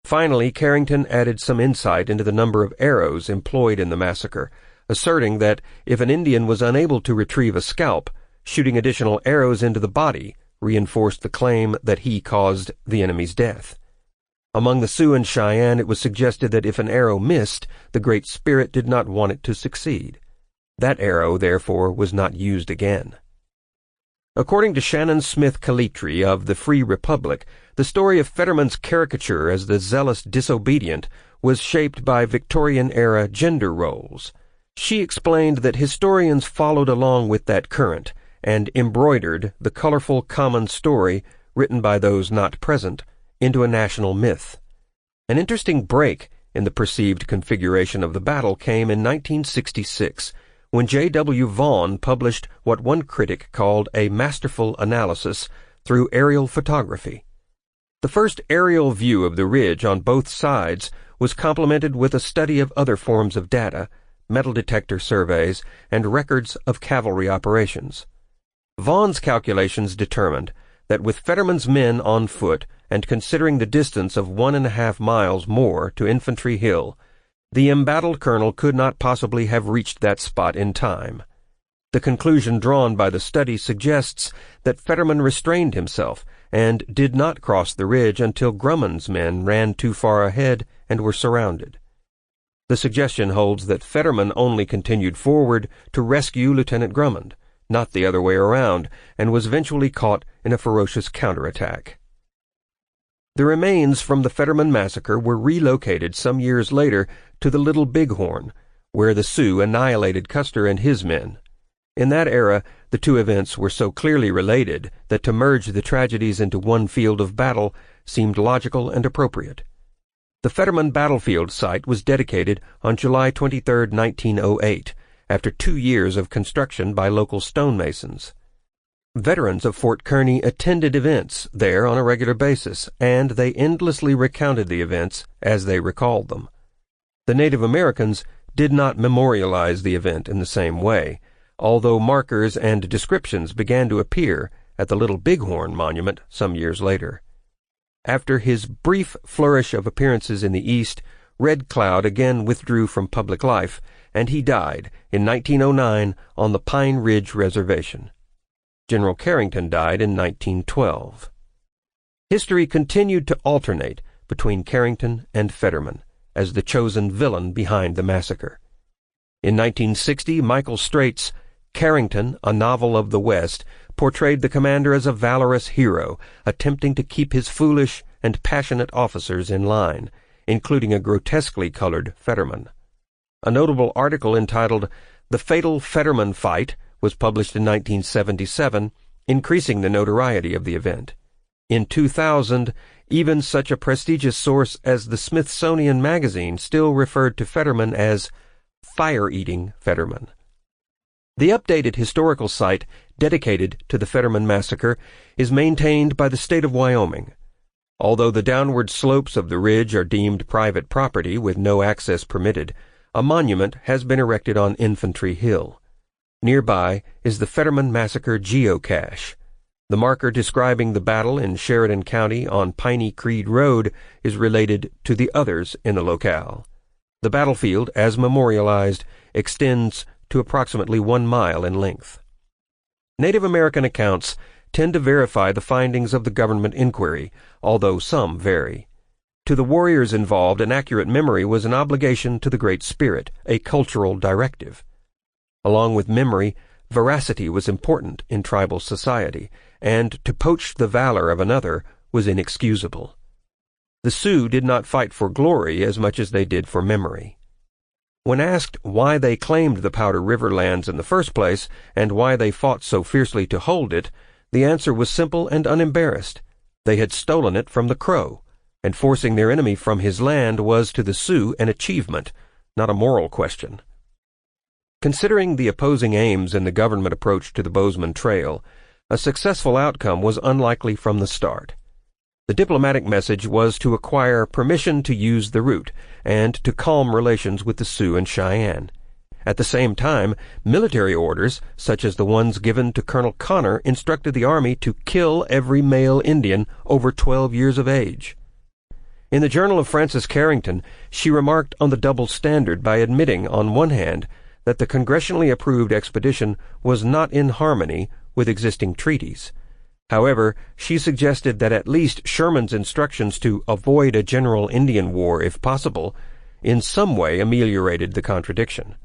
Finally, Carrington added some insight into the number of arrows employed in the massacre, asserting that if an Indian was unable to retrieve a scalp, shooting additional arrows into the body reinforced the claim that he caused the enemy's death. Among the Sioux and Cheyenne, it was suggested that if an arrow missed, the Great Spirit did not want it to succeed. That arrow, therefore, was not used again. According to Shannon Smith Calitri of the Free Republic, the story of Fetterman's caricature as the zealous disobedient was shaped by Victorian-era gender roles. She explained that historians followed along with that current and embroidered the colorful common story written by those not present into a national myth. An interesting break in the perceived configuration of the battle came in 1966, when J.W. Vaughan published what one critic called a masterful analysis through aerial photography. The first aerial view of the ridge on both sides was complemented with a study of other forms of data, metal detector surveys, and records of cavalry operations. Vaughan's calculations determined that with Fetterman's men on foot and considering the distance of 1.5 miles more to Infantry Hill, the embattled colonel could not possibly have reached that spot in time. The conclusion drawn by the study suggests that Fetterman restrained himself and did not cross the ridge until Grumman's men ran too far ahead and were surrounded. The suggestion holds that Fetterman only continued forward to rescue Lieutenant Grumman, not the other way around, and was eventually caught in a ferocious counterattack. The remains from the Fetterman Massacre were relocated some years later to the Little Bighorn, where the Sioux annihilated Custer and his men. In that era, the two events were so clearly related that to merge the tragedies into one field of battle seemed logical and appropriate. The Fetterman battlefield site was dedicated on July 23, 1908, after 2 years of construction by local stonemasons. Veterans of Fort Kearny attended events there on a regular basis, and they endlessly recounted the events as they recalled them. The Native Americans did not memorialize the event in the same way, although markers and descriptions began to appear at the Little Bighorn monument some years later. After his brief flourish of appearances in the East, Red Cloud again withdrew from public life, and he died in 1909 on the Pine Ridge Reservation. General Carrington died in 1912. History continued to alternate between Carrington and Fetterman as the chosen villain behind the massacre. In 1960, Michael Straight's Carrington, a Novel of the West, portrayed the commander as a valorous hero, attempting to keep his foolish and passionate officers in line, including a grotesquely colored Fetterman. A notable article entitled "The Fatal Fetterman Fight" was published in 1977, increasing the notoriety of the event. In 2000, even such a prestigious source as the Smithsonian Magazine still referred to Fetterman as fire-eating Fetterman. The updated historical site dedicated to the Fetterman Massacre is maintained by the state of Wyoming. Although the downward slopes of the ridge are deemed private property with no access permitted, a monument has been erected on Infantry Hill. Nearby is the Fetterman Massacre geocache. The marker describing the battle in Sheridan County on Piney Creed Road is related to the others in the locale. The battlefield, as memorialized, extends to approximately 1 mile in length. Native American accounts tend to verify the findings of the government inquiry, although some vary. To the warriors involved, an accurate memory was an obligation to the Great Spirit, a cultural directive. Along with memory, veracity was important in tribal society, and to poach the valor of another was inexcusable. The Sioux did not fight for glory as much as they did for memory. When asked why they claimed the Powder River lands in the first place, and why they fought so fiercely to hold it, the answer was simple and unembarrassed. They had stolen it from the Crow, and forcing their enemy from his land was to the Sioux an achievement, not a moral question. Considering the opposing aims in the government approach to the Bozeman Trail, a successful outcome was unlikely from the start. The diplomatic message was to acquire permission to use the route and to calm relations with the Sioux and Cheyenne. At the same time, military orders, such as the ones given to Colonel Connor, instructed the Army to kill every male Indian over 12 years of age. In the Journal of Frances Carrington, she remarked on the double standard by admitting, on one hand, that the congressionally approved expedition was not in harmony with existing treaties. However, she suggested that at least Sherman's instructions to avoid a general Indian war if possible in some way ameliorated the contradiction.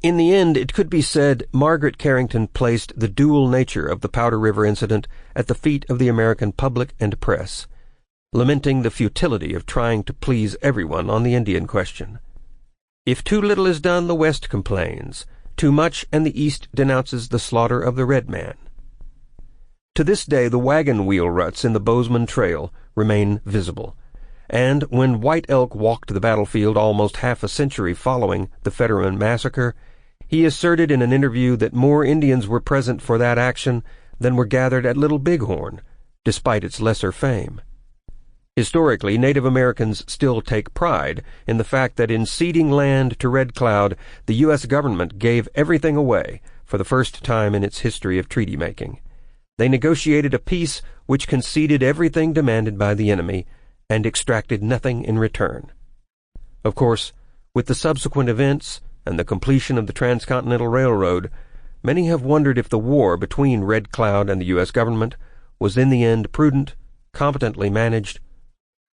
In the end, it could be said Margaret Carrington placed the dual nature of the Powder River incident at the feet of the American public and press, lamenting the futility of trying to please everyone on the Indian question. If too little is done, the West complains. Too much, and the East denounces the slaughter of the red man. To this day, the wagon wheel ruts in the Bozeman Trail remain visible, and when White Elk walked the battlefield almost half a century following the Fetterman Massacre, he asserted in an interview that more Indians were present for that action than were gathered at Little Bighorn, despite its lesser fame. Historically, Native Americans still take pride in the fact that in ceding land to Red Cloud, the U.S. government gave everything away for the first time in its history of treaty-making. They negotiated a peace which conceded everything demanded by the enemy and extracted nothing in return. Of course, with the subsequent events and the completion of the Transcontinental Railroad, many have wondered if the war between Red Cloud and the U.S. government was in the end prudent, competently managed,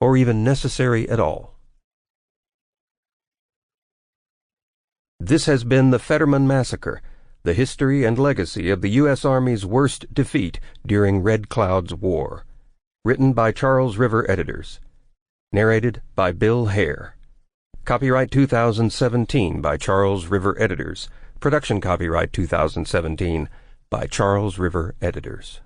or even necessary at all. This has been the Fetterman Massacre, the history and legacy of the U.S. Army's worst defeat during Red Cloud's War. Written by Charles River editors. Narrated by Bill Hare. Copyright 2017 by Charles River editors. Production copyright 2017 by Charles River editors.